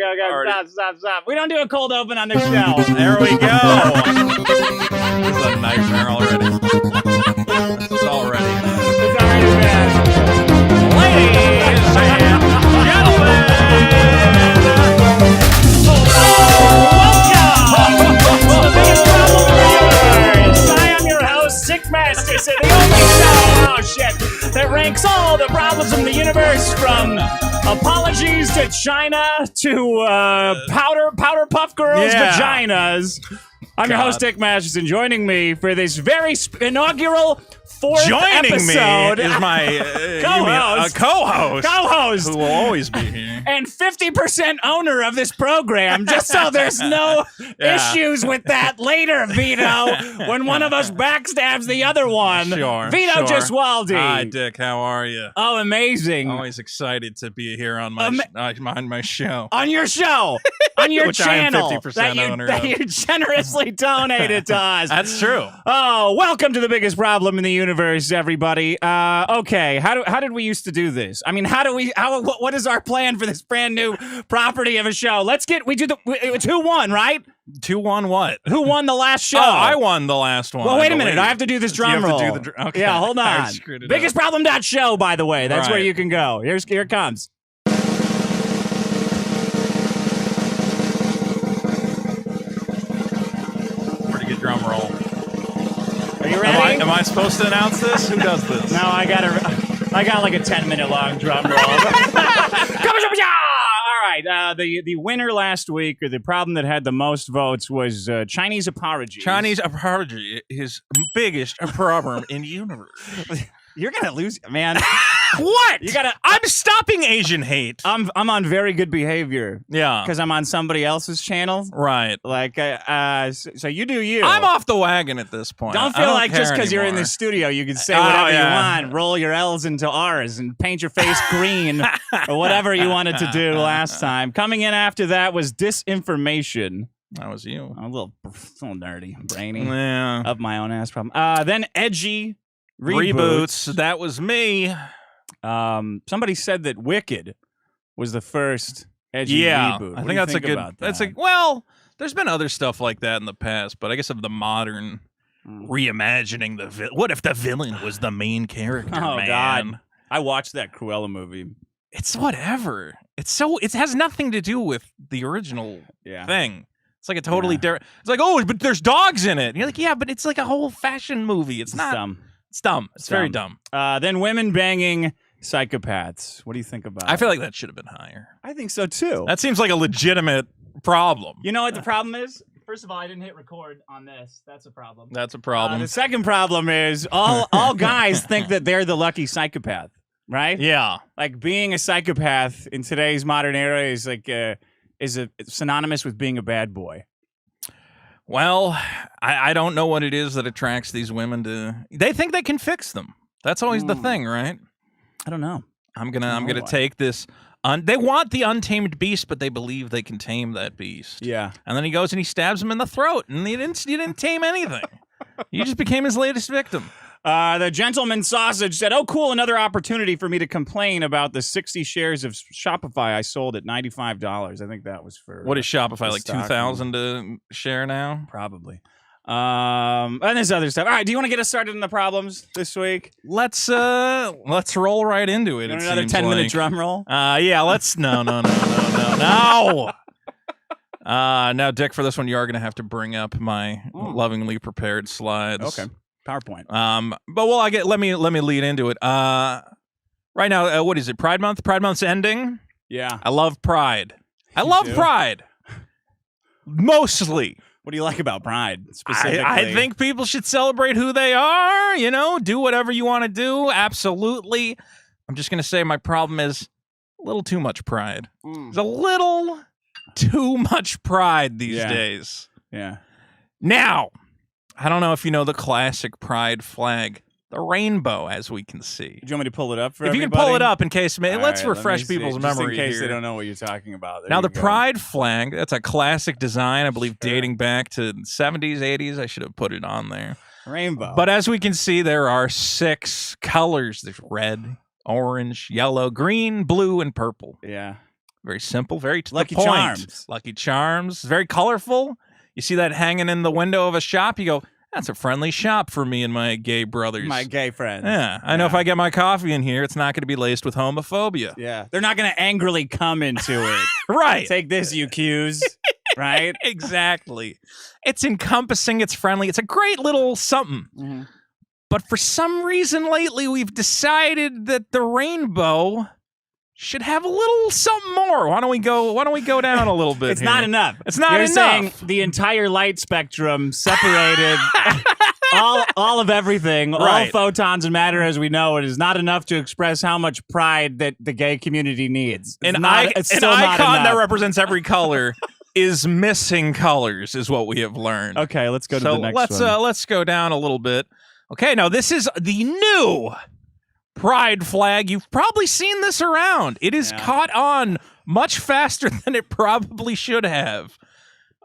Already. Stop. We don't do a cold open on this show. There we go. This is a nightmare already. It's already bad. Ladies and gentlemen, I am your host, Sick Master, the only show, that ranks all the problems in the universe from apologies to China to powder puff girls' vaginas. I'm your host, Dick Masterson. Joining me for this very inaugural fourth episode is my co-host, who will always be here, and 50% owner of this program. Just so there's no issues with that later, Vito. When one of us backstabs the other one, Vito Gesualdi. Hi, Dick. How are you? Oh, amazing! Always excited to be here on my show. On your show. On your Which channel I am 50% owner that of. you generously donated to us. That's true. Oh, welcome to the biggest problem in the universe, everybody. Okay, how did we used to do this? I mean, what is our plan for this brand new property of a show? It's who won, right? 2-1 what? Who won the last show? Oh, I won the last one. Well, wait a minute. I have to do this drum roll. Okay. Yeah, hold on. Biggestproblem.show, by the way. That's where you can go. Here it comes. Drum roll. Are you ready? Am I supposed to announce this? Who does this? No, I got like a 10-minute long drum roll. All right. The winner last week, or the problem that had the most votes, was Chinese apologies. Chinese apology is biggest problem in the universe. You're gonna lose, man. What? You gotta. I'm stopping Asian hate. I'm on very good behavior. Yeah, because I'm on somebody else's channel. Right. Like, so you do you. I'm off the wagon at this point. Don't feel like just because you're in the studio, you can say whatever you want, roll your L's into R's, and paint your face green, or whatever you wanted to do last time. Coming in after that was disinformation. That was you. I'm a little nerdy, brainy. Yeah. Of my own ass problem. Then edgy. Reboots. That was me. Somebody said that Wicked was the first edgy reboot. I think that's a good. That's well. There's been other stuff like that in the past, but I guess of the modern reimagining the. What if the villain was the main character? Oh man? God! I watched that Cruella movie. It's whatever. It has nothing to do with the original thing. It's like a totally different. It's like, oh, but there's dogs in it. And you're like, yeah, but it's like a whole fashion movie. It's not. Dumb. It's dumb. It's very dumb. Then women banging psychopaths. What do you think about it? I feel like that should have been higher. I think so, too. That seems like a legitimate problem. You know what the problem is? First of all, I didn't hit record on this. That's a problem. That's a problem. The second problem is all guys think that they're the lucky psychopath, right? Yeah. Like, being a psychopath in today's modern era is like is synonymous with being a bad boy. Well, I don't know what it is that attracts these women to. They think they can fix them. That's always the thing, right? I don't know. I'm gonna take this. They want the untamed beast, but they believe they can tame that beast. Yeah. And then he goes and he stabs him in the throat, and you didn't tame anything. You just became his latest victim. The gentleman sausage said, "Oh, cool! Another opportunity for me to complain about the 60 shares of Shopify I sold at $95. I think that was for what is Shopify like 2,000 a share now? Probably. And there's other stuff. All right, do you want to get us started in the problems this week? Let's roll right into it. Another 10-minute drum roll. Yeah. Let's no. Now, Dick, for this one, you are going to have to bring up my lovingly prepared slides. Okay. PowerPoint. But let me lead into it. Right now, what is it? Pride Month? Pride Month's ending. Yeah. I love Pride. I love Pride. Mostly. What do you like about Pride specifically? I think people should celebrate who they are, do whatever you want to do. Absolutely. I'm just going to say my problem is a little too much pride. There's a little too much pride these days. Yeah. Now, I don't know if you know the classic pride flag, the rainbow, as we can see. Do you want me to pull it up for everybody? If you can pull it up in case, let's refresh people's memory in case here. They don't know what you're talking about. Now, the pride flag, that's a classic design, I believe, dating back to the 70s, 80s. I should have put it on there. Rainbow. But as we can see, there are 6 colors. There's red, orange, yellow, green, blue, and purple. Yeah. Very simple, very to Lucky the point. Charms. Lucky Charms. Very colorful. You see that hanging in the window of a shop, you go, that's a friendly shop for me and my gay brothers. My gay friends. Yeah, I know if I get my coffee in here, it's not going to be laced with homophobia. Yeah. They're not going to angrily come into it. Right. Take this, you cues. Right? Exactly. It's encompassing, it's friendly, it's a great little something. Mhm. But for some reason lately, we've decided that the rainbow should have a little something more. Why don't we go down a little bit? It's here? not enough. It's not You're enough. saying the entire light spectrum separated, all of everything, all Right. photons and matter as we know it is not enough to express how much pride that the gay community needs. It's An not, it's an still not icon that enough. represents every color is missing colors, is what we have learned. Okay, let's go to So the next one. let's go down a little bit. Okay, now this is the new pride flag. You've probably seen this around. It is Yeah. caught on much faster than it probably should have.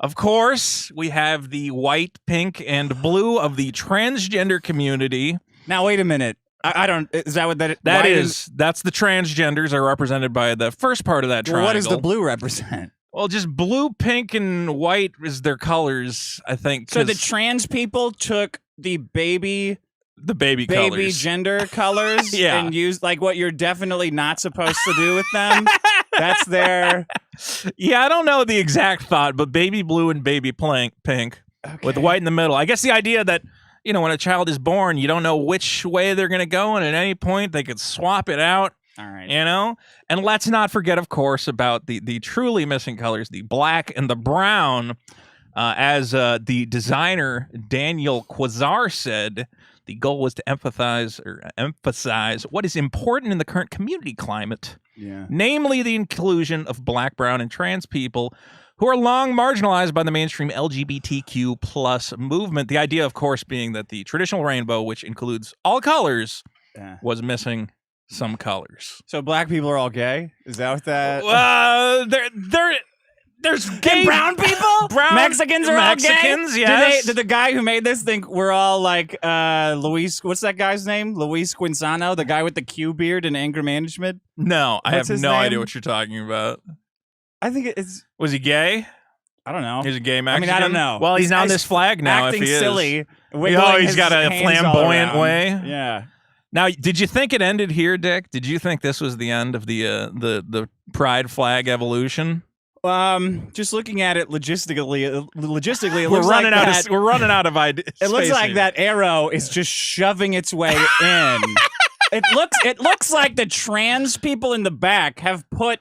Of course, we have the white, pink, and blue of the transgender community. Now wait a minute. I don't. Is that what that? That why that's the transgenders are represented by the first part of that Well, triangle. what does the blue represent? Well, just blue, pink, and white is their colors, I think. So the 'cause trans people took the baby the baby colors. gender colors Yeah. and used like what you're definitely not supposed to do with them. That's their Yeah, I don't know the exact thought, but baby blue and baby pink with Okay. white in the middle. I guess the idea that, you know, when a child is born, you don't know which way they're going to go, and at any point they could swap it out, All right. you know? And let's not forget, of course, about the truly missing colors, the black and the brown. As the designer Daniel Quasar said, the goal was to emphasize what is important in the current community climate, Yeah. namely the inclusion of black, brown, and trans people who are long marginalized by the mainstream LGBTQ plus movement. The idea, of course, being that the traditional rainbow, which includes all colors, Yeah. was missing some colors. So black people are all gay? Is that what that? There's gay brown people? Brown Mexicans are Mexicans, all gay? yes. Did the guy who made this think we're all like Luis? What's that guy's name? Luis Quinzano, the guy with the Q beard and anger management. No, I What's have his no idea name? what you're talking about. I think it's. Was he gay? I don't know. He's a gay I Mexican. mean, I don't know. Well, he's This on guy's this flag now. acting if he is. silly. Oh, wiggling he's his got a hands all flamboyant around. way. Yeah. Now, did you think it ended here, Dick? Did you think this was the end of the pride flag evolution? Just looking at it logistically, it We're looks running like out that, of we're running out of ideas. It looks like that arrow is just shoving its way in. It looks like the trans people in the back have put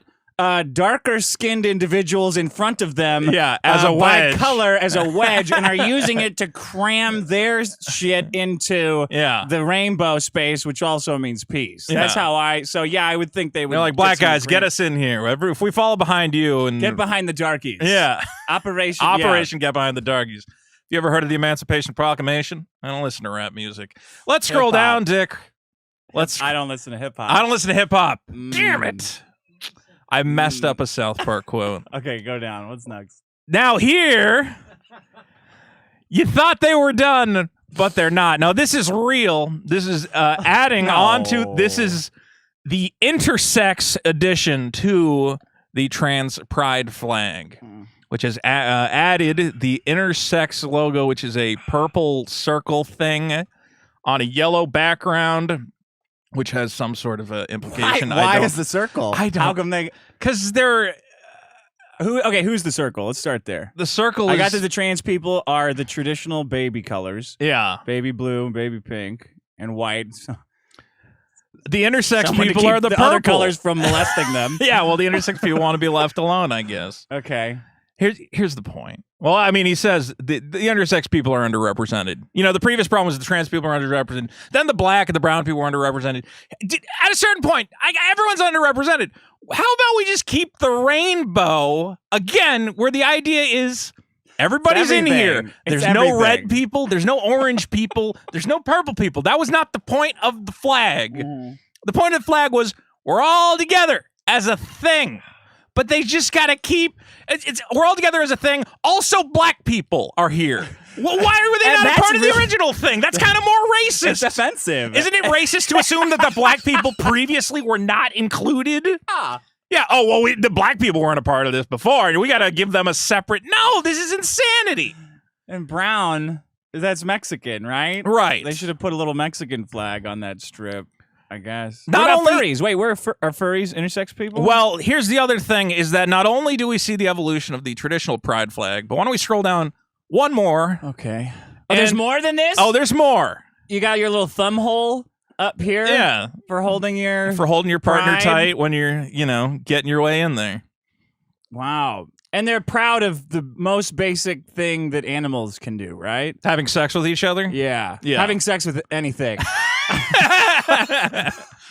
darker skinned individuals in front of them. Yeah, as a by wedge. color as a wedge, and are using it to cram their shit into Yeah. the rainbow space, which also means peace. Yeah. That's how I. So yeah, I would think they would. They're like, get black some guys, get green- us in here. If we follow behind you and Get behind the darkies. yeah, Operation. Get Behind the Darkies. You ever heard of the Emancipation Proclamation? I don't listen to rap music. Let's scroll Hip-hop. down, Dick. Let's. I don't listen to hip hop. I don't listen to hip hop. Mm. Damn it! I messed up a South Park quote. Okay, go down. What's next? Now here, you thought they were done, but they're not. Now this is real. This is adding No. on to. This is the intersex addition to the trans pride flag, which has added the intersex logo, which is a purple circle thing on a yellow background, which has some sort of implication. Why is the circle? I don't- How come they? Because they're Who? Okay, who's the circle? Let's start there. the circle. I is, got that the trans people are the traditional baby colors: yeah. baby blue, baby pink, and white. So The intersex someone to people keep are the other purple colors from molesting them. Yeah, well, the intersex people want to be left alone, I guess. Okay. Here's the point. Well, I mean, he says the intersex people are underrepresented. You know, the previous problem was the trans people are underrepresented. Then the black and the brown people were underrepresented. At a certain point, everyone's underrepresented. How about we just keep the rainbow, again, where the idea is everybody's in here. everything. There's It's no everything. red people. There's no orange people. There's no purple people. That was not the point of the flag. The point of the flag was we're all together as a thing. But they just got to keep we're all together as a thing. Also, black people are here. Well, why were they And not a that's part of the really- original thing? That's kind of more It's racist. offensive. Isn't it racist to assume that the black people previously were not included? Ah, Yeah. Oh, well, the black people weren't a part of this before. We got to give them a separate. No, this is insanity. And brown, that's Mexican, right? Right. They should have put a little Mexican flag on that strip, I guess. Not what about only- furries? Wait, are furries intersex people? Well, here's the other thing is that not only do we see the evolution of the traditional pride flag, but why don't we scroll down one more? okay. Oh, there's And- more than this? Oh, there's more. You got your little thumb hole up here Yeah. for holding your... For holding your partner Pride. tight when you're, getting your way in there. Wow. And they're proud of the most basic thing that animals can do, right? Having sex with each other? Yeah. Yeah. Having sex with anything.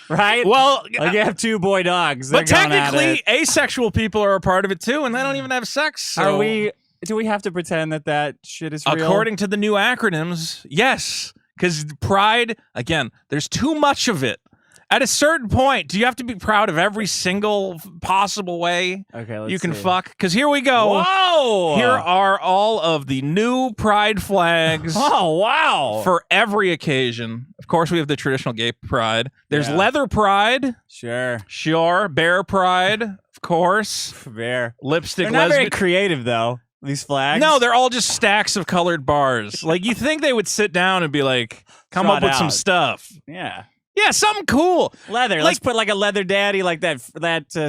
Right? Well, like you have two boy dogs. They're but going at technically, it. asexual people are a part of it too, and they don't even have sex. So Do we have to pretend that shit is real? according to the new acronyms, yes. Because pride, again, there's too much of it. At a certain point, do you have to be proud of every single possible way Okay, let's you can see. fuck? Because here we go. Whoa! Here are all of the new pride flags Oh, wow. for every occasion. Of course, we have the traditional gay pride. There's Yeah. leather pride, Sure. sure. Bear pride, of course. Bear. Lipstick They're not very lesbian. creative, though, these flags. No, they're all just stacks of colored bars. Like, you think they would sit down and be like, come Trot up with some out. stuff. Yeah. Yeah, something cool. Leather. Like- Let's put like a leather daddy, like that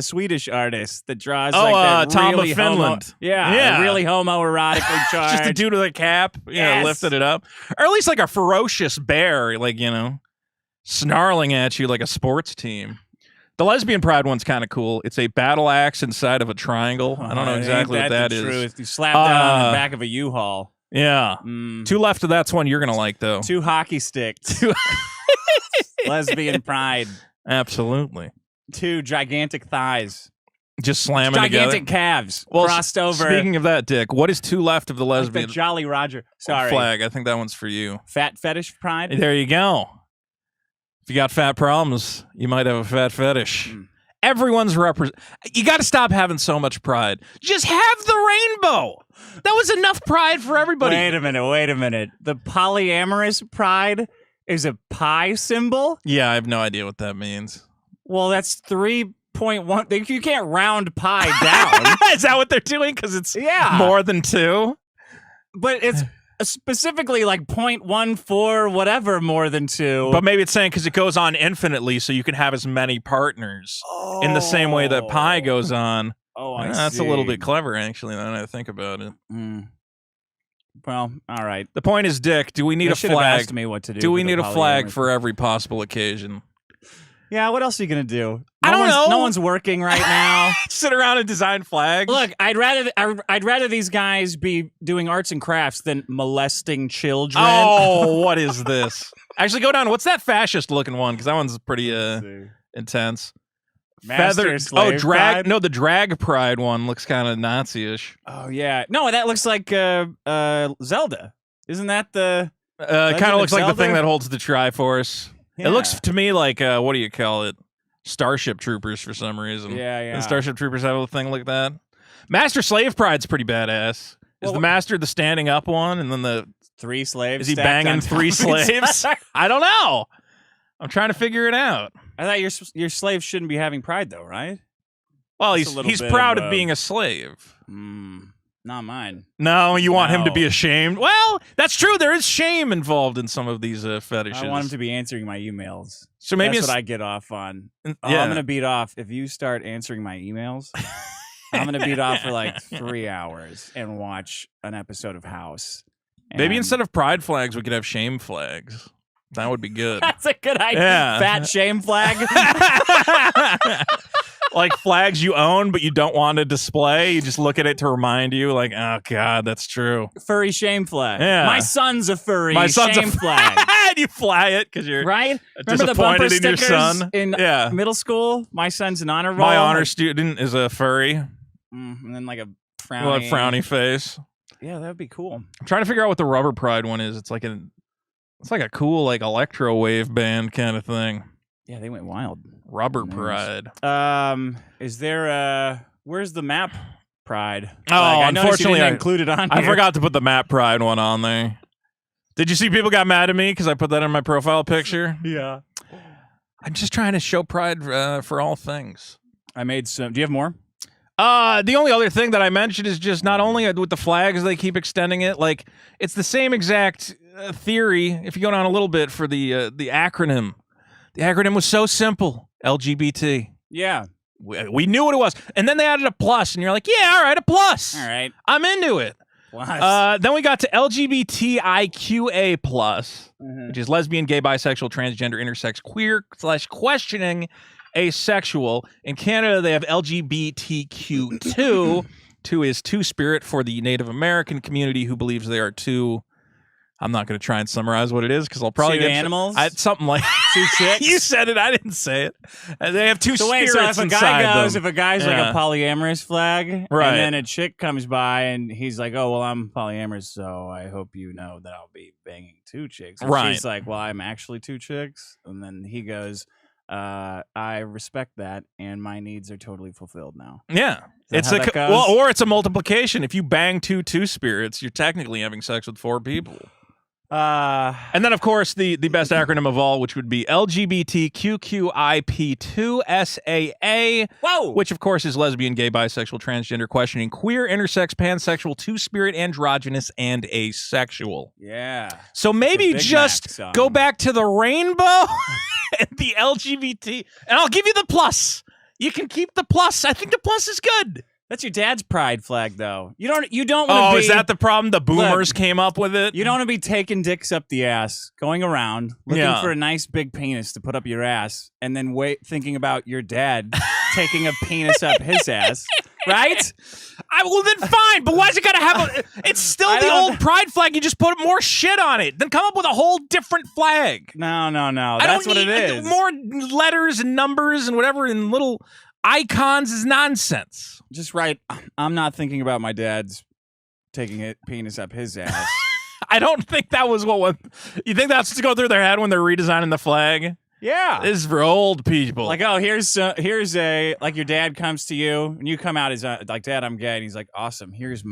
Swedish artist that draws Oh, like that Tom of really Finland. Yeah, really homoerotically charged. Just a dude with a cap, Yes. lifted it up. Or at least like a ferocious bear, like, snarling at you like a sports team. The lesbian pride one's kind of cool. It's a battle axe inside of a triangle. I don't know Ain't exactly what that the is. Truth. You slap down on the Uh, back of a U-Haul. Yeah. Mm. Two left of that's one you're going to like, though. Two hockey sticks. Lesbian pride. Absolutely. Two gigantic thighs. Just slam it together. Gigantic calves Well, crossed over. Speaking of that, Dick, what is two left of the like the lesbian Jolly Roger. Sorry. flag? I think that one's for you. Fat fetish pride. There you go. If you got fat problems, you might have a fat fetish. Mm. Everyone's You got to stop having so much pride. Just have the rainbow. That was enough pride for everybody. Wait a minute. The polyamorous pride is a pi symbol? Yeah, I have no idea what that means. Well, that's 3.1. You can't round pi down. Is that what they're doing? Because it's Yeah. more than two? But it's specifically like 0.14 whatever more than 2. But maybe it's saying because it goes on infinitely, so you can have as many partners in the same way that pi goes on. Oh, I see. That's a little bit clever, actually, now that I think about it. Mm. Well, all right. The point is, Dick, do we need They a should have flag? asked me what to do. Do we for the need a flag polyamorous. for every possible occasion? Yeah, what else are you gonna do? I don't know. No one's working right now. Sit around and design flags? Look, I'd rather these guys be doing arts and crafts than molesting children. Oh, what is this? Actually, go down. What's that fascist looking one? Because that one's pretty intense. Master slave drag. pride? No, the drag pride one looks kind of Nazi-ish. Oh yeah. No, that looks like Zelda. Isn't that the? It kind Legend of of looks like the thing Zelda? that holds the Triforce. Yeah. It looks to me like what do you call it? Starship Troopers for some reason. Yeah. And Starship Troopers have a thing like that. Master Slave Pride's pretty badass. Is Well, the master the standing up one, and then the 3 slaves. is he stacked banging on top 3 of each slaves? other. I don't know. I'm trying to figure it out. I thought your slaves shouldn't be having pride though, right? Well, That's a little he's bit proud of of being a slave. Not mine. No, you want him to No. be ashamed. Well, that's true. There is shame involved in some of these fetishes. I want him to be answering my emails. So maybe That's it's, what I get off on. yeah. I'm gonna beat off if you start answering my emails. I'm gonna beat off for like 3 hours and watch an episode of House. Maybe And- instead of pride flags, we could have shame flags. That would be good. That's a good idea. Yeah. Fat shame flag. Like flags you own but you don't want to display. You just look at it to remind you, like, oh god, that's true. Furry shame flag. Yeah. My son's a furry My son's shame a flag. And you fly it because you're Right? Remember the bumper disappointed in your stickers son. in Yeah. middle school? My son's an honor roll. My honor student is a furry. And then like a frowny. Well, a frowny face. Yeah, that would be cool. I'm trying to figure out what the Rubber Pride one is. It's like a cool like electro wave band kind of thing. Yeah, they went wild. Rubber Nice. Pride. Is there where's the map pride? Oh, I noticed you unfortunately, didn't include it on I here. forgot to put the Map Pride one on there. Did you see people got mad at me because I put that in my profile picture? Yeah. I'm just trying to show pride for all things. I made some. Do you have more? The only other thing that I mentioned is just not only with the flags, they keep extending it. Like, it's the same exact theory. If you go down a little bit for the acronym, the acronym was so simple: LGBT. Yeah. We knew what it was, and then they added a plus, and you're like, yeah, all right, a plus. All right. I'm into it. Plus. Then we got to LGBTIQA plus, which is lesbian, gay, bisexual, transgender, intersex, queer / questioning. Asexual. In Canada, they have LGBTQ2. 2 is two-spirit for the Native American community who believes they are two. I'm not going to try and summarize what it is because I'll probably two get animals. Something like two chicks. You said it. I didn't say it. They have two So wait, spirits so if a inside guy goes, them. if a guy's like a polyamorous flag, Right. and then a chick comes by and he's like, "Oh, well, I'm polyamorous, so I hope you know that I'll be banging two chicks." And Right. she's like, "Well, I'm actually two chicks," and then he goes, "I respect that, and my needs are totally fulfilled now." Yeah. that It's how a that goes? well, or it's a multiplication. If you bang two spirits, you're technically having sex with 4 people. And then, of course, the best acronym of all, which would be LGBTQQIP2SAA, Whoa, which, of course, is lesbian, gay, bisexual, transgender, questioning, queer, intersex, pansexual, two-spirit, androgynous, and asexual. yeah, So maybe Big just Mac song. go back to the rainbow and the LGBT, and I'll give you the plus. You can keep the plus. I think the plus is good. that's your dad's pride flag, though. You don't want to Oh, be. is that the problem? The boomers came up with it? You don't want to be taking dicks up the ass, going around looking Yeah. for a nice big penis to put up your ass, and then thinking about your dad taking a penis up his ass, right? Well, then fine, but why's it gotta have a... It's still I the don't- old pride flag. You just put more shit on it. Then come up with a whole different flag. No. I That's don't what need it is. more letters and numbers and whatever and little icons is nonsense. Just write, I'm not thinking about my dad's taking a penis up his ass. I don't think that was what... You think that's to go through their head when they're redesigning the flag? Yeah. This is for old people. Like, oh, here's a, like your dad comes to you and you come out as like, Dad, I'm gay. And he's like, awesome. This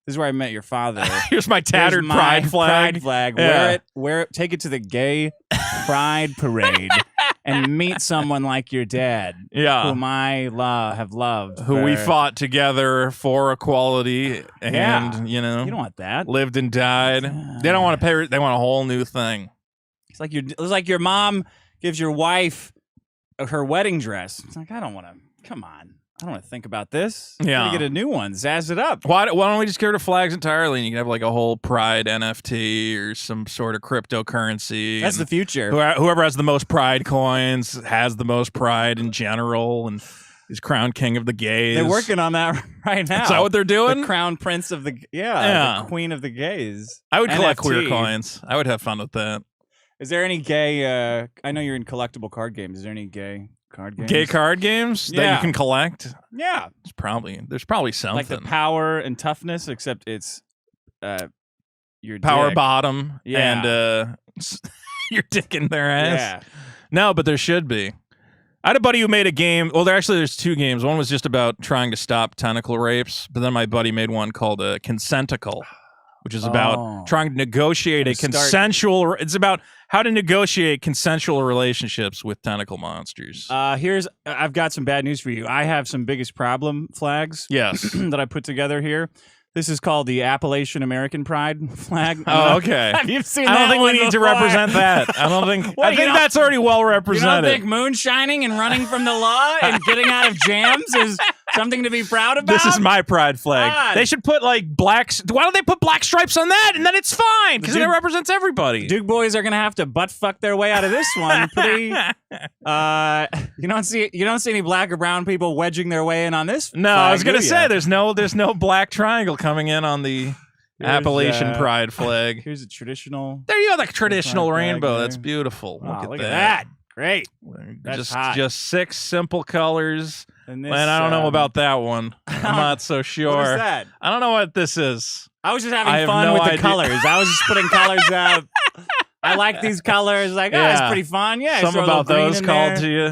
is where I met your father. Here's my tattered Here's my pride flag. Pride flag. Yeah. Wear it. Take it to the gay pride parade and meet someone like your dad, Yeah. whom I have loved, Who we for- fought together for equality and, Yeah. you know, You don't want that. lived and died. They don't want to pay. They want a whole new thing. It's like your mom gives your wife her wedding dress. It's like, I don't want to. Come on. I don't want to think about this. Yeah. Gotta get a new one. Zazz it up. Why don't we just get rid of flags entirely and you can have like a whole pride NFT or some sort of cryptocurrency? That's the and future. whoever has the most pride coins has the most pride in general and is crowned king of the gays. They're working on that right now. Is that what they're doing? The crown prince of the Yeah. the queen of the gays. I would collect NFT. queer coins. I would have fun with that. Is there any gay? I know you're in collectible card games. Is there any gay card games? Gay card games that Yeah. you can collect. Yeah, There's probably something. like the power and toughness, except it's your Power dick. bottom Yeah. and your dick in their ass. Yeah. No, but there should be. I had a buddy who made a game. Well, there's 2 games. One was just about trying to stop tentacle rapes, but then my buddy made one called Consenticle, which is about Oh. trying to negotiate a Start- consensual. It's about how to negotiate consensual relationships with tentacle monsters. I've got some bad news for you. I have some biggest problem flags yes. that I put together here. This is called the Appalachian American Pride flag. Oh, okay. Have you seen I that don't think we one need to before? represent that. I don't think. What, I you think don't- that's already well You don't represented. think moonshining and running from the law and getting out of jams is something to be proud about? This is my pride flag. God. They should put like blacks. Why don't they put black stripes on that, and then it's fine because it Duke- represents everybody. Duke boys are gonna have to butt fuck their way out of this one. Pretty. You don't see any black or brown people wedging their way in on this. No, flag, I was gonna do say ya? there's no black triangle coming in on the Appalachian pride flag. Here's a traditional. There you go, the traditional Pride flag rainbow. there. That's beautiful. Oh, Look at that. Great. That's hot. Just 6 simple colors. And this, Man, I don't know about that one. I'm not so sure. What is that? I don't know what this is. I was just I having have fun no with the idea. colors. I was just putting colors up. I like these colors. Like, oh, Yeah. that's pretty fun. Yeah. Something throw a little about green those in called there. to you.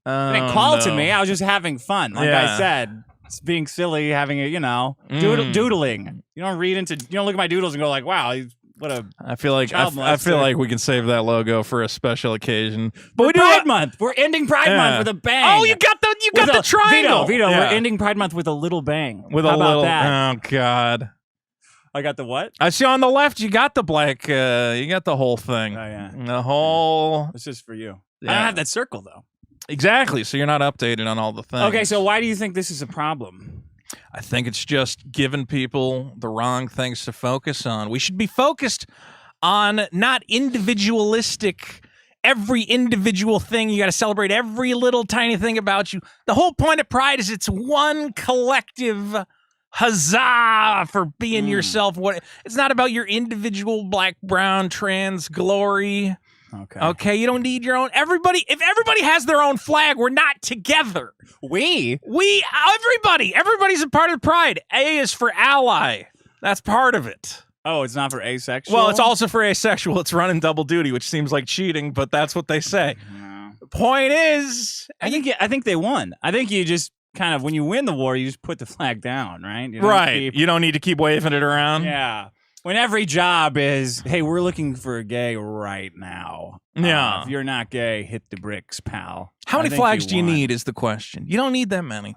It didn't call to me. I was just having fun. Like Yeah. I said, it's being silly, having a, Mm. doodling. You don't look at my doodles and go like, wow, he's What a I feel like Child I feel molester. like we can save that logo for a special occasion. But we do Pride Month. We're ending Pride Yeah. Month with a bang. Oh, you got the With a- triangle. Vito, Yeah. we're ending Pride Month with a little bang. with How a about little. that? Oh God. I got the what? I see on the left. You got the black. You got the whole thing. Oh yeah. The whole. This is for you. I Yeah. don't have that circle though. Exactly. So you're not updated on all the things. Okay, so why do you think this is a problem? I think it's just giving people the wrong things to focus on. We should be focused on not individualistic, every individual thing. You got to celebrate every little tiny thing about you. The whole point of Pride is it's one collective huzzah for being yourself. What it's not about your individual black, brown, trans glory. Okay. Okay, you don't need your own. If everybody has their own flag, we're not together. Everybody's a part of Pride. A is for ally. That's part of it. Oh, it's not for asexual? Well, it's also for asexual. It's running double duty, which seems like cheating, but that's what they say. No. The point is, I think they won. I think you just kind of when you win the war, you just put the flag down, right? You don't right? keep- You don't need to keep waving it around. yeah. When every job is, hey, we're looking for a gay right now. Yeah. If you're not gay, hit the bricks, pal. How I many think flags do you won. need? Is the question. You don't need that many.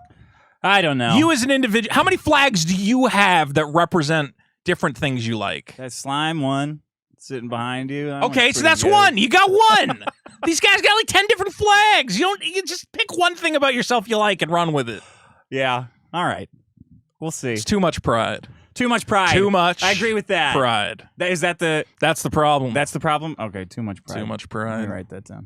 I don't know. You as an individual, how many flags do you have that represent different things you like? that slime one sitting behind you. that Okay, one's so pretty that's good. one. You got one. These guys got like 10 different flags. You just pick one thing about yourself you like and run with it. Yeah. All right. We'll see. It's too much pride. Too much pride. Too much. I agree with that. Pride. Is that the That's the problem. that's the problem? Okay, too much pride. too much Let pride. me write that down.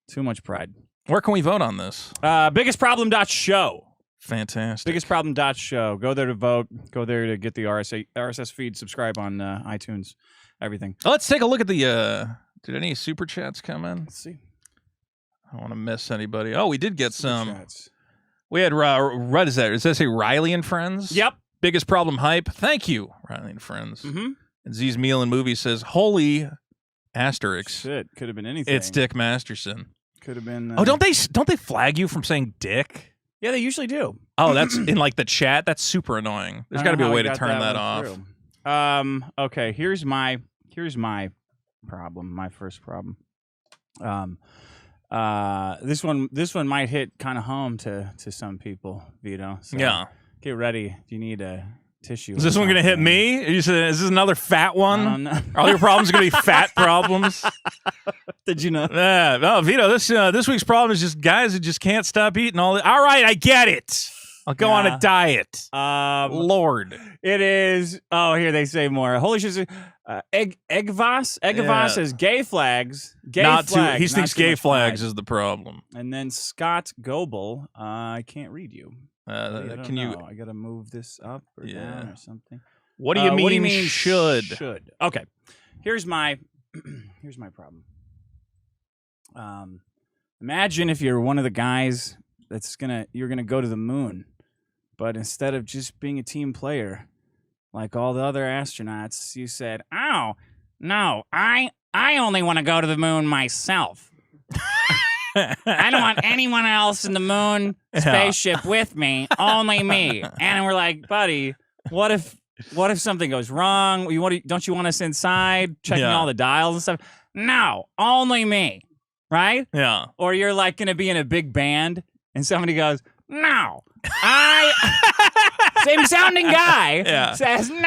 Too much pride. Where can we vote on this? Biggest problem.show. Fantastic. Biggest problem.show. Go there to vote. Go there to get the RSS feed. Subscribe on iTunes. Everything. Let's take a look at the. Did any super chats come in? Let's see. I don't want to miss anybody. Oh, we did get some. Chats. We had what is that? Does that say Riley and Friends? Yep. Biggest problem hype. Thank you, Riley and Friends. Mm-hmm. And Z's Meal and Movie says, "Holy asterisk, Shit. Could have been anything. it's Dick Masterson." Could have been. Oh, don't they flag you from saying Dick? Yeah, they usually do. Oh, that's in like the chat. That's super annoying. There's got to be a way to turn that off. Okay. Here's my problem. My first problem. This one might hit kind of home to some people, Vito. So Yeah. Get ready. Do you need a tissue? Is this one gonna hit me? You said, is this another fat I one? don't know. Are all your problems gonna be fat problems? Did you know? Yeah. No, Vito. This week's problem is just guys who just can't stop eating all. All right, I get it. I'll go on Yeah. a diet. Lord. Lord. It is. Oh, here they say more. Holy shit. Eggvas Yeah. says gay flags. Gay Not flags. too. He not thinks too gay much flags pride. is the problem. And then Scott Goebel. I can't read you. I don't Can you? know. I gotta move this up or Yeah. down or something. What do you mean? What do you mean should? Should. Okay. Here's my here's my problem. Imagine if you're one of the guys you're gonna go to the moon, but instead of just being a team player, like all the other astronauts, you said, "Oh, no, I only want to go to the moon myself. I don't want anyone else in the moon spaceship with me, only me." And we're like, "Buddy, what if something goes wrong? Don't you want us inside checking Yeah. all the dials and stuff?" "No, only me." Right? Yeah. Or you're like going to be in a big band and somebody goes, "No, same sounding guy Yeah. says, "No,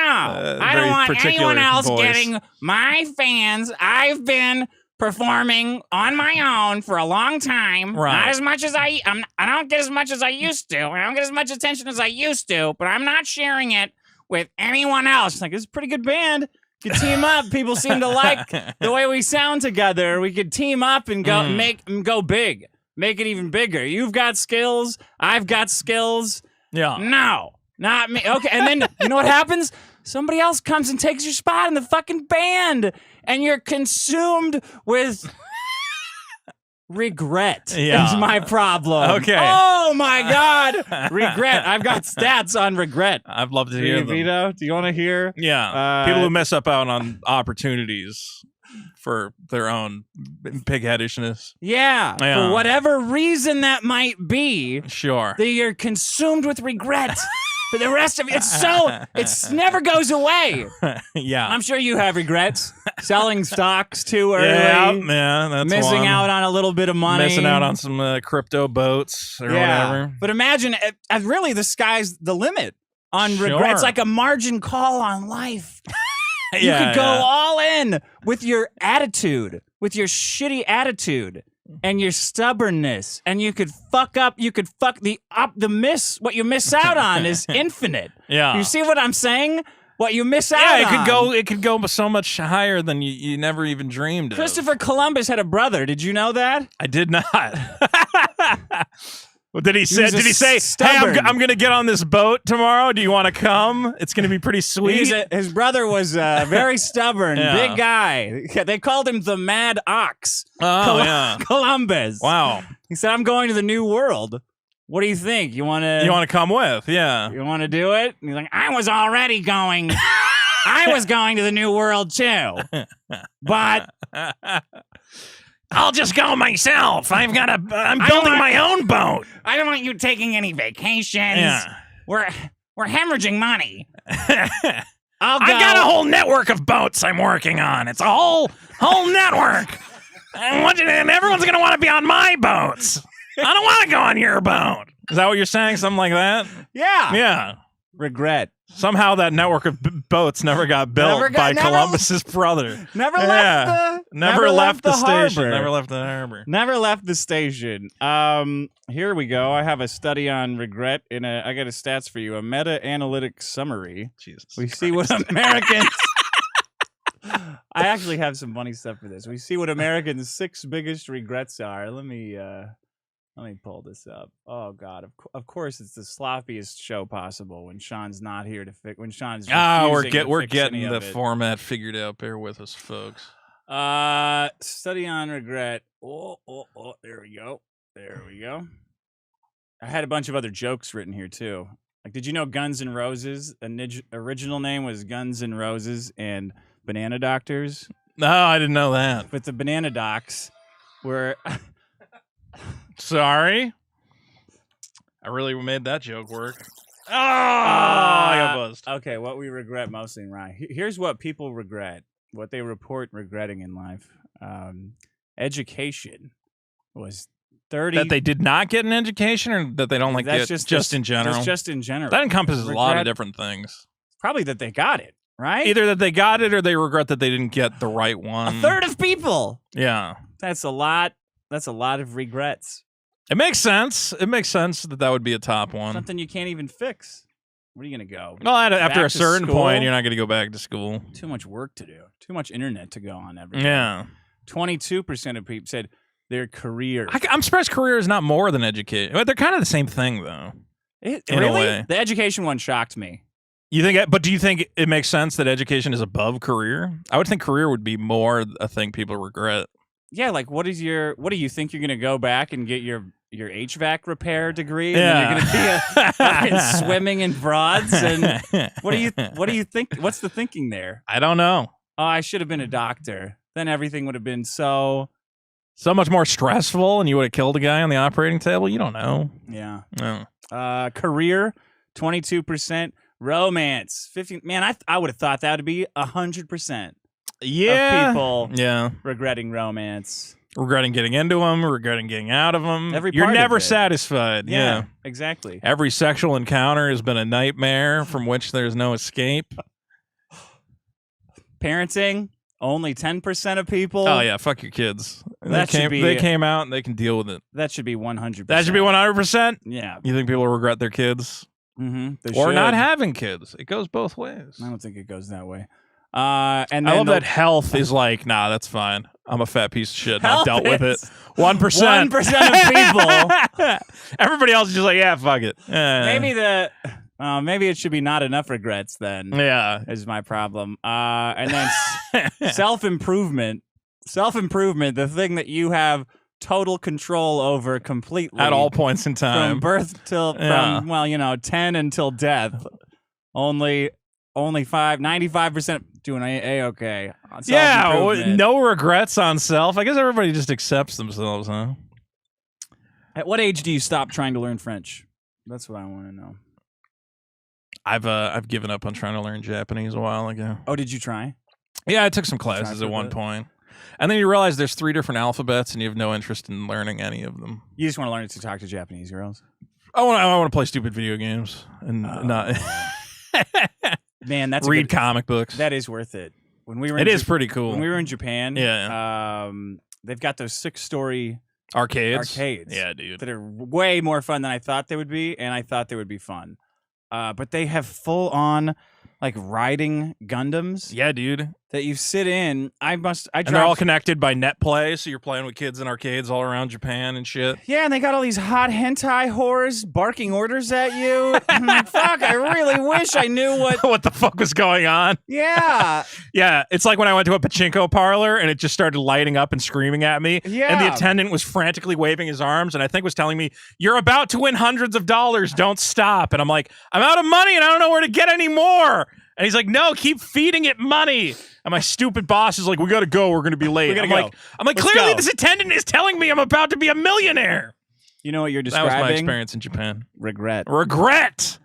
I very don't want particular anyone else voice. getting my fans. I've been performing on my own for a long time. Right. Not as much as I don't get as much as I used to. I don't get as much attention as I used to, but I'm not sharing it with anyone else." It's like, it's a pretty good band. Could team up. People seem to like the way we sound together. We could team up and go make them go big. Make it even bigger. You've got skills. I've got skills. Yeah. No, not me. Okay, and then you know what happens? Somebody else comes and takes your spot in the fucking band, and you're consumed with regret. Yeah. Is my problem. Okay. Oh my God, regret. I've got stats on regret. I'd love to hear them. Vito, do you want to hear? Yeah. People who mess up out on opportunities for their own pigheadishness. Yeah, Yeah. for whatever reason that might be, Sure. that you're consumed with regret. for the rest of it never goes away. Yeah. I'm sure you have regrets selling stocks too early. Yeah, that's missing one. out on a little bit of money. Missing out on some crypto boats or whatever. But imagine, really, the sky's the limit on Sure. regrets, like a margin call on life. You Yeah, could go yeah. all in with your attitude, with your shitty attitude and your stubbornness, and you could fuck up. You could fuck what you miss out on is infinite. Yeah. You see what I'm saying? What you miss out Yeah, on. it could go so much higher than you never even dreamed of. Christopher Columbus had a brother. Did you know that? I did not. Well, did he was say? a Did he say, "Hey, stubborn- I'm going to get on this boat tomorrow. Do you want to come? It's going to be pretty sweet." His brother was very stubborn, Yeah. big guy. They called him the Mad Ox. Oh, yeah. Columbus. Wow. He said, "I'm going to the New World. What do you think? You want to? You want to come with? Yeah. You want to do it?" And he's like, "I was already going. I was going to the New World too, but I'll just go myself. I'm building my own boat. I don't want you taking any vacations. Yeah. We're hemorrhaging money. I'll go. I've got a whole network of boats I'm working on. It's a whole network. And everyone's going to want to be on my boats. I don't want to go on your boat. Is that what you're saying? Something like that? Yeah. Yeah. Regret. Somehow that network of boats never got built by Columbus's brother. Never Yeah. left the. Never left the station. harbor. Never left the harbor. Never left the station. Here we go. I have a study on regret. I got a stats for you. A meta-analytic summary. Jesus. We see what Americans. I actually have some funny stuff for this. We see what Americans' 6 biggest regrets are. Let me pull this up. Oh God! Of course, it's the sloppiest show possible when Sean's not here to fix. When Sean's we're refusing to we're fix getting any the of it. format figured out. Bear with us, folks. Study on regret. Oh, there we go. There we go. I had a bunch of other jokes written here too. Like, did you know Guns N' Roses' original name was Guns N' Roses and Banana Doctors? No, I didn't know that. But the Banana Docs were. Sorry. I really made that joke work. Oh, I got buzzed. Okay, what we regret mostly in life. Here's what people regret. What they report regretting in life. Education was 30. That they did not get an education, or that they don't like That's it just in general? Just in general. That encompasses a lot of Regret- different things. Probably that they got it, right? Either that they got it or they regret that they didn't get the right one. A third of people. Yeah. That's a lot. That's a lot of regrets. It makes sense. It makes sense that would be a top one. Something you can't even fix. Where are you going to go? Well, after Back a to certain school? point, you're not going to go back to school. Too much work to do. Too much internet to go on every day. Yeah. 22% of people said their career. I'm surprised career is not more than education. But they're kind of the same thing, though. in a Really? way. The education one shocked me. You think? But do you think it makes sense that education is above career? I would think career would be more a thing people regret. Yeah, like what do you think you're going to go back and get your HVAC repair degree? And then you're going to be fucking swimming in broads? And what do you think? What's the thinking there? I don't know. Oh, I should have been a doctor. Then everything would have been so much more stressful, and you would have killed a guy on the operating table. You don't know. yeah. No. Career, 22%. Romance, 15. Man, I would have thought that would be 100% Yeah. of people Yeah. regretting romance. Regretting getting into them, regretting getting out of them. Every You're part of never it. satisfied. Yeah. Exactly. Every sexual encounter has been a nightmare from which there's no escape. Parenting, only 10% of people. Oh yeah, fuck your kids. That should be- They came out and they can deal with it. That should be 100%. That should be 100%. Yeah. You think people regret their kids Mm-hmm. or not having kids? It goes both ways. I don't think it goes that way. And then I love that health is like, nah, that's fine. I'm a fat piece of shit. And I've Health dealt with it. is 1%. 1% of people. Everybody else is just like, yeah, fuck it. Maybe it should be not enough regrets then. Yeah. Is my problem. And then self-improvement. Self-improvement, the thing that you have total control over completely. At all points in time. From birth till, Yeah. from 10 until death. Only 95% doing A-okay. on Yeah, self-improvement. no regrets on self. I guess everybody just accepts themselves, huh? At what age do you stop trying to learn French? That's what I want to know. I've given up on trying to learn Japanese a while ago. Oh, did you try? Yeah, I took some classes for at a one bit? point. And then you realize there's 3 different alphabets and you have no interest in learning any of them. You just want to learn to talk to Japanese girls? I want to play stupid video games and not Man, that's read comic books. That is worth it. When we were It in is pretty cool. When we were in Japan, Yeah. they've got those 6-story Arcades. yeah, dude. that are way more fun than I thought they would be, and I thought they would be fun. But they have full on like riding Gundams Yeah, dude. that you sit in. And they're all connected by NetPlay, so you're playing with kids in arcades all around Japan and shit. Yeah, and they got all these hot hentai whores barking orders at you. I'm like, fuck, I really wish I knew what. What the fuck was going on? Yeah. Yeah, it's like when I went to a pachinko parlor and it just started lighting up and screaming at me. Yeah. And the attendant was frantically waving his arms and I think was telling me, "You're about to win hundreds of dollars. Don't stop." And I'm like, "I'm out of money and I don't know where to get any more." And he's like, "No, keep feeding it money." And my stupid boss is like, "We gotta go. We're gonna be late." I'm like, Let's clearly go. this attendant is telling me I'm about to be a millionaire. You know what you're That describing? was my experience in Japan. Regret. Regret.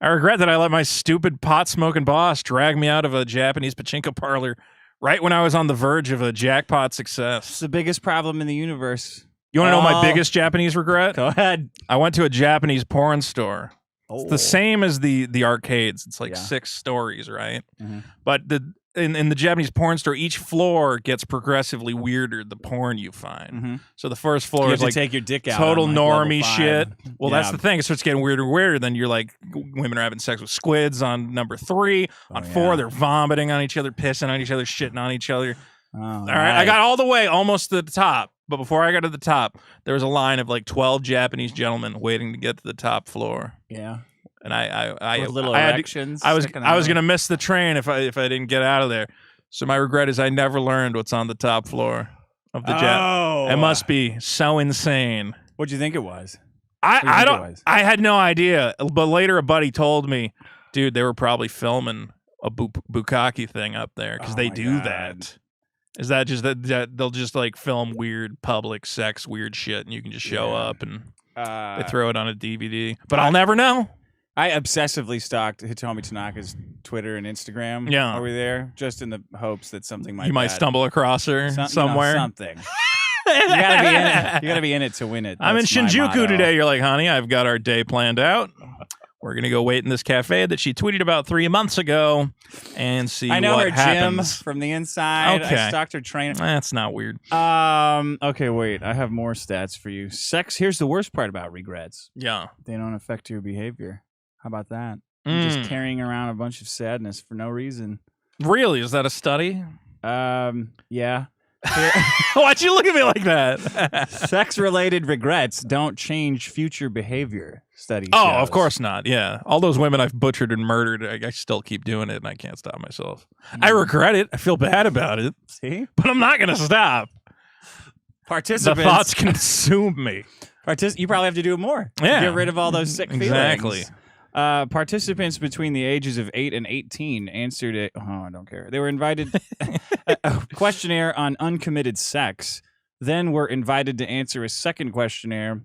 I regret that I let my stupid pot-smoking boss drag me out of a Japanese pachinko parlor right when I was on the verge of a jackpot It's success. the biggest problem in the universe. You want to know my Oh. biggest Japanese regret? Go ahead. I went to a Japanese porn store. Oh. It's the same as the arcades. It's like Yeah. 6 stories, right? Mhm. But in the Japanese porn store, each floor gets progressively weirder the porn you find. Mhm. So the first You floor have is to like take your dick out. total on, like, level normie 5. shit. Well, that's Yeah. the thing. It starts getting weirder and weirder. Then you're like, women are having sex with squids on number 3. On 4, yeah. they're vomiting on each other, pissing on each other, shitting on each other. Oh, All right, I got all the way almost to the top. But before I got to the top, there was a line of like 12 Japanese gentlemen waiting to get to the top floor. Yeah. And I With little I had to- erections. I was sticking I was out. gonna miss the train if I didn't get out of there. So my regret is I never learned what's on the top floor of the jet. Oh. It must be so insane. What'd you think it was? I think it don't. was? I had no idea. But later, a buddy told me, dude, they were probably filming a bukkake thing up there because Oh they my do God. that. Is that just that they'll just like film weird public sex, weird shit, and you can just show Yeah. up and they Uh, throw it on a DVD. But I'll never know. I obsessively stalked Hitomi Tanaka's Twitter and Instagram. Yeah. over there, just in the hopes that something might. You might bad. stumble across her somewhere. something. You gotta be in it. You gotta be in it to win it. I'm in That's my Shinjuku motto. today. You're like, honey, I've got our day planned out. We're gonna go wait in this cafe that she tweeted about 3 months ago and see I know what her happens. gym from the inside. Okay. I stalked her trainer. That's not weird. Okay, wait. I have more stats for you. Sex. Here's the worst part about regrets. Yeah. They don't affect your behavior. How about that? You're just carrying around a bunch of sadness for no reason. Really? Is that a study? Yeah. Why'd you look at me like that? Sex-related regrets don't change future behavior. Study. Oh, shows. of course not. Yeah. All those women I've butchered and murdered, I still keep doing it and I can't stop myself. I regret it. I feel bad about it, See, but I'm not going to stop. The participants. thoughts consume me. You probably have to do it more. Yeah. Get rid of all those sick Exactly. feelings. Participants between the ages of 8 and 18 answered it. Oh, I don't care. They were invited a questionnaire on uncommitted sex. Then were invited to answer a second questionnaire,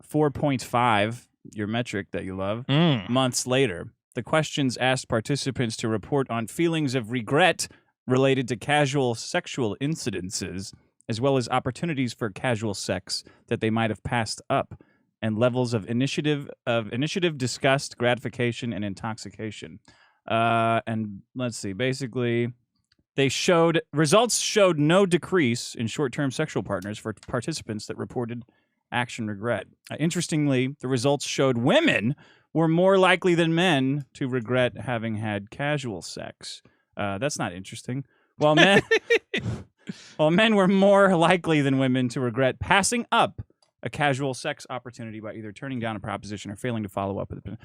4.5, your metric that you love, months later. The questions asked participants to report on feelings of regret related to casual sexual incidences, as well as opportunities for casual sex that they might have passed up, and levels of initiative, disgust, gratification, and intoxication. And let's see. Basically, results showed no decrease in short-term sexual partners for participants that reported action regret. Interestingly, the results showed women were more likely than men to regret having had casual sex. That's not interesting. While men were more likely than women to regret passing up a casual sex opportunity by either turning down a proposition or failing to follow up with it.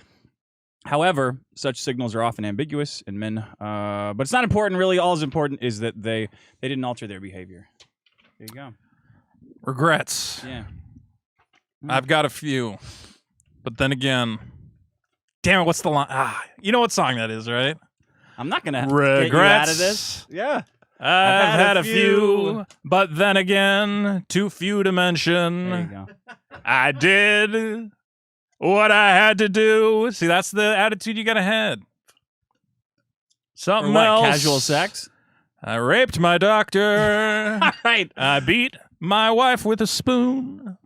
However, such signals are often ambiguous in men, but it's not important really. All is important is that they didn't alter their behavior. There you go. Regrets. Yeah. I've got a few. But then again, damn it, what's the line? You know what song that is, right? I'm not going to Regrets. get you out of this. Yeah. I've had a few, few. but then again, too few to mention. There you go. I did what I had to do. See, that's the attitude you got to have. Or Something what, else. casual sex? I raped my doctor. All right. I beat my wife with a spoon.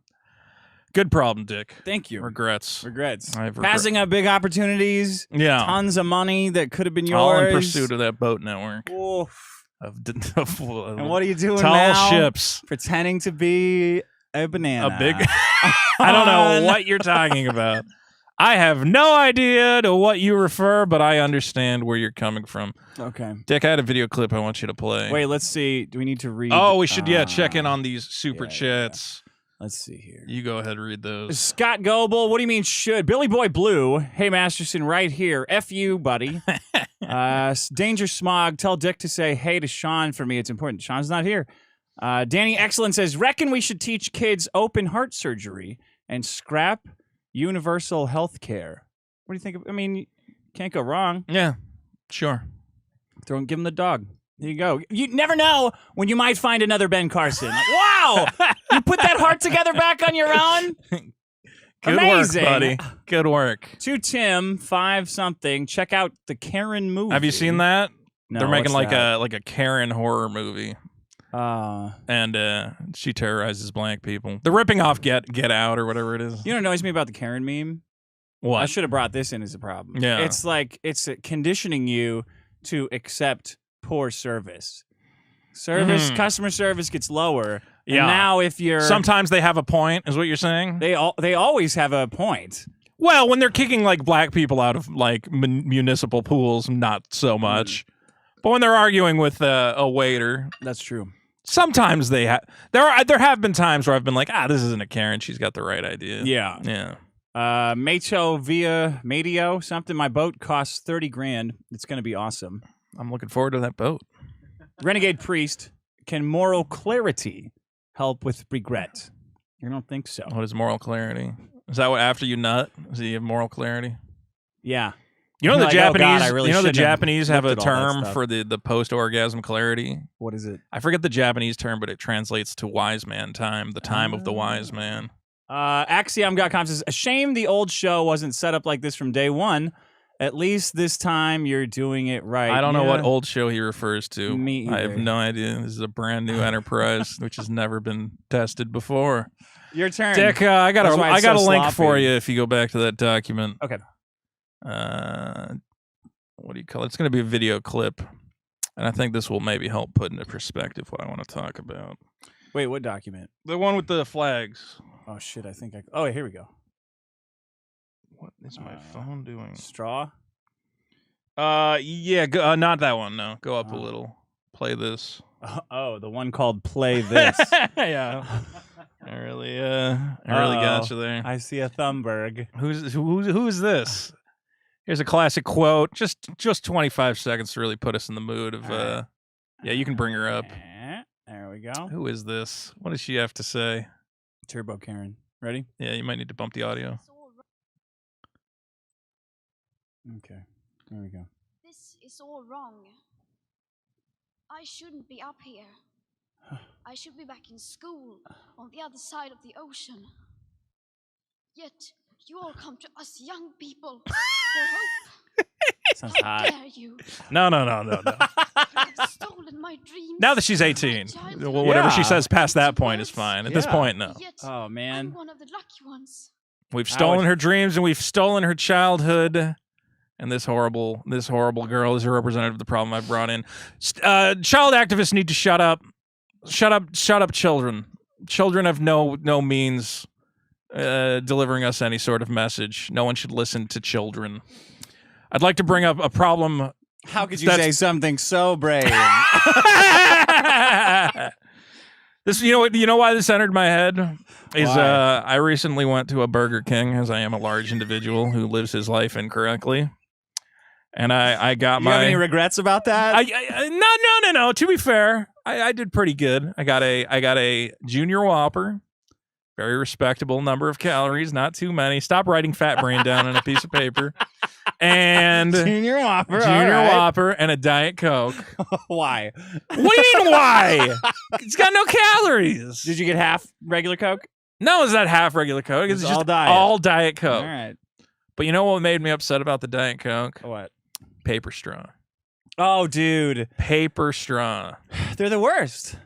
Good problem, Dick. Thank you. Regrets. Regrets. I have regret- Passing up big opportunities. Yeah. Tons of money that could have been yours. All in pursuit of that boat network. Oof. Of And what are you doing tall now? ships. Pretending to be a banana. A big. I don't know what you're talking about. I have no idea to what you refer, but I understand where you're coming from. Okay. Dick, I had a video clip I want you to play. Wait, let's see. Do we need to read? Oh, we should, check in on these super yeah, chats. Let's see here. You go ahead, read those. Scott Goebel, what do you mean should? Billy Boy Blue, hey Masterson, right here. F you, buddy. Danger Smog, tell Dick to say hey to Sean for me. It's important. Sean's not here. Danny Excellent says, reckon we should teach kids open heart surgery and scrap universal health care. What do you think? I mean, can't go wrong. Yeah, sure. Give him the dog. There you go. You never know when you might find another Ben Carson. Like, wow! You put that heart together back on your own? Good Amazing. work, buddy. Good work. To Tim, 5 something. Check out the Karen movie. Have you seen that? No, They're making what's like a Karen horror movie. that? And she terrorizes black people. They're ripping off Get Out or whatever it is. You know what annoys me about the Karen meme? What? I should have brought this in as a problem. Yeah. It's like it's conditioning you to accept poor service. Customer service gets lower. Yeah. And now if you're Sometimes they have a point, is what you're saying? they always have a point. Well, when they're kicking like black people out of like municipal pools, not so much. But when they're arguing with a waiter, That's true. sometimes they have. There have been times where I've been like, this isn't a Karen. She's got the right idea. Yeah. Yeah. Macho via Madio, something. My boat costs $30,000. It's going to be awesome. I'm looking forward to that boat. Renegade Priest, can moral clarity help with regret? I don't think so. What is moral clarity? Is that what after you nut? Does he have moral clarity? Yeah. You know You're the like, oh, Japanese. God, I really you know the shouldn't have Japanese have a looked at all that term stuff. for the post-orgasm clarity. What is it? I forget the Japanese term, but it translates to wise man time, the time of the wise man. Axiom.com says, a shame the old show wasn't set up like this from day one. At least this time you're doing it right. I don't know what Yeah. old show he refers to. Me I have either. no idea. This is a brand new enterprise which has never been tested before. Your turn. Dick, I got That's why a it's so link sloppy. for you if you go back to that document. Okay. What do you call it? It's going to be a video clip, and I think this will maybe help put into perspective what I want to talk about. Wait, what document? The one with the flags. Oh, shit. I think oh, here we go. What is my phone doing? Straw? Yeah, not that one. No, go up a Oh. little. Play this. Oh, the one called Play This. Yeah, I really got you there. I see a Thunberg. Who's this? Here's a classic quote. Just 25 seconds to really put us in the mood of. Yeah, you can bring her up. There we go. Who is this? What does she have to say? Turbo Karen. Ready? Yeah, you might need to bump the audio. Okay. There we go. This is all wrong. I shouldn't be up here. I should be back in school on the other side of the ocean. Yet you all come to us young people for hope. Sounds How hot. dare you? No. You've stolen my dreams. Now that she's my 18, childhood. well, whatever she Yeah. says past that point is fine. At this Yeah. point, no. Yet Oh, I'm man. one of the lucky ones. We've stolen her dreams and we've stolen her childhood. And this horrible girl is a representative of the problem I've brought in. Child activists need to shut up. Shut up, children. Children have no means delivering us any sort of message. No one should listen to children. I'd like to bring up a problem. How could you That's- say something so brave? This, you know why this entered my head is Why? I recently went to a Burger King, as I am a large individual who lives his life incorrectly, and I got You my. have any regrets about that? No. To be fair, I did pretty good. I got a Junior Whopper, very respectable number of calories, not too many. Stop writing fat brain down on a piece of paper. And Junior Whopper. Junior all right. Whopper and a Diet Coke. Why? What do you mean why? It's got no calories. Did you get half regular Coke? No, it's not half regular Coke. It's It's just all diet. all Diet Coke. All right. But you know what made me upset about the Diet Coke? What? Paper straw. Oh, dude. Paper straw. They're the worst.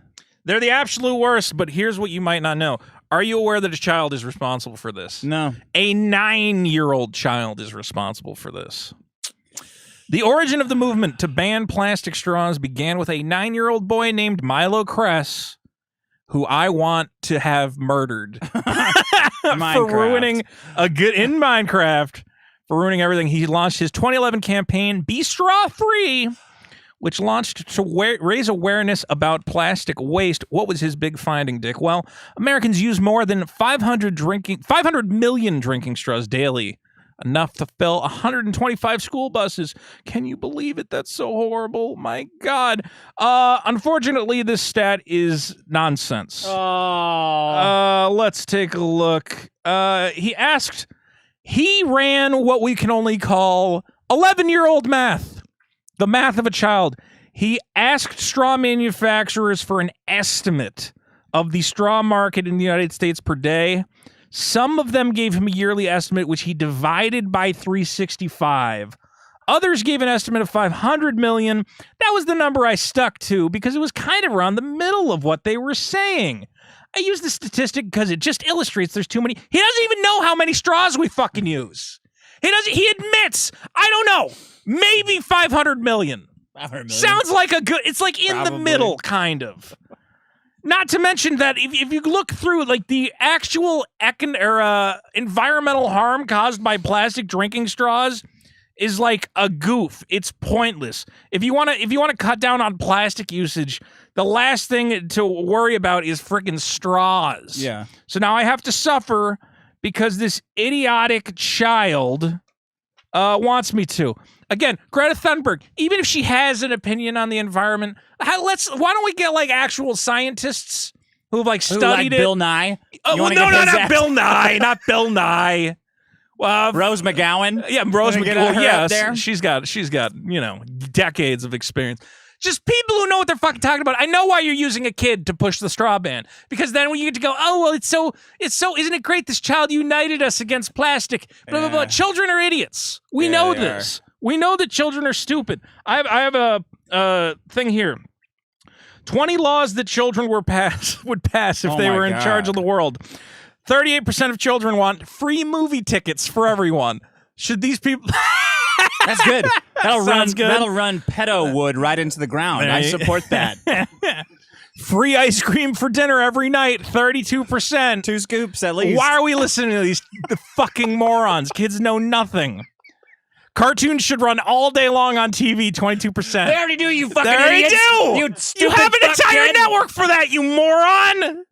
They're the absolute worst, but here's what you might not know. Are you aware that a child is responsible for this? No. A 9-year-old child is responsible for this. The origin of the movement to ban plastic straws began with a 9-year-old boy named Milo Kress, who I want to have murdered for ruining a good in Minecraft, for ruining everything. He launched his 2011 campaign, Be Straw Free, which launched to raise awareness about plastic waste. What was his big finding, Dick? Well, Americans use more than 500 million drinking straws daily, enough to fill 125 school buses. Can you believe it? That's so horrible. My God. Unfortunately, this stat is nonsense. Oh. Let's take a look. He ran what we can only call 11-year-old math. The math of a child. He asked straw manufacturers for an estimate of the straw market in the United States per day. Some of them gave him a yearly estimate, which he divided by 365. Others gave an estimate of 500 million. That was the number I stuck to because it was kind of around the middle of what they were saying. I use the statistic because it just illustrates there's too many. He doesn't even know how many straws we fucking use. He admits, I don't know, maybe 500 million. 500 million. Sounds like a good, it's like in the Probably. middle, kind of. Not to mention that if you look through like the actual environmental harm caused by plastic drinking straws is like a goof. It's pointless. If you want to cut down on plastic usage, the last thing to worry about is freaking straws. Yeah. So now I have to suffer because this idiotic child wants me to. Again, Greta Thunberg, even if she has an opinion on the environment, why don't we get like actual scientists who've like studied it? Bill Nye? Oh, You well, wanna no, get his not Bill Nye, not Bill Nye. Rose McGowan? Yeah, Rose Wanna get McGowan. her up there? Yes, she's got decades of experience. Just people who know what they're fucking talking about. I know why you're using a kid to push the straw ban, because then when you get to go, oh well, it's so. Isn't it great? This child united us against plastic. Blah blah blah. Children are idiots. We know they this. We know that children are stupid. I have a thing here. 20 laws that children would pass if they were in charge of the world. 38% of children want free movie tickets for everyone. Should these people? That's good. That'll Sounds good. That'll run pedo wood right into the ground. I support that. Free ice cream for dinner every night. 32%. 2 scoops at least. Why are we listening to these fucking morons? Kids know nothing. Cartoons should run all day long on TV. 22%. They already do. You fucking They already idiots. do. You You stupid have an fuck entire kid. network for that, you moron.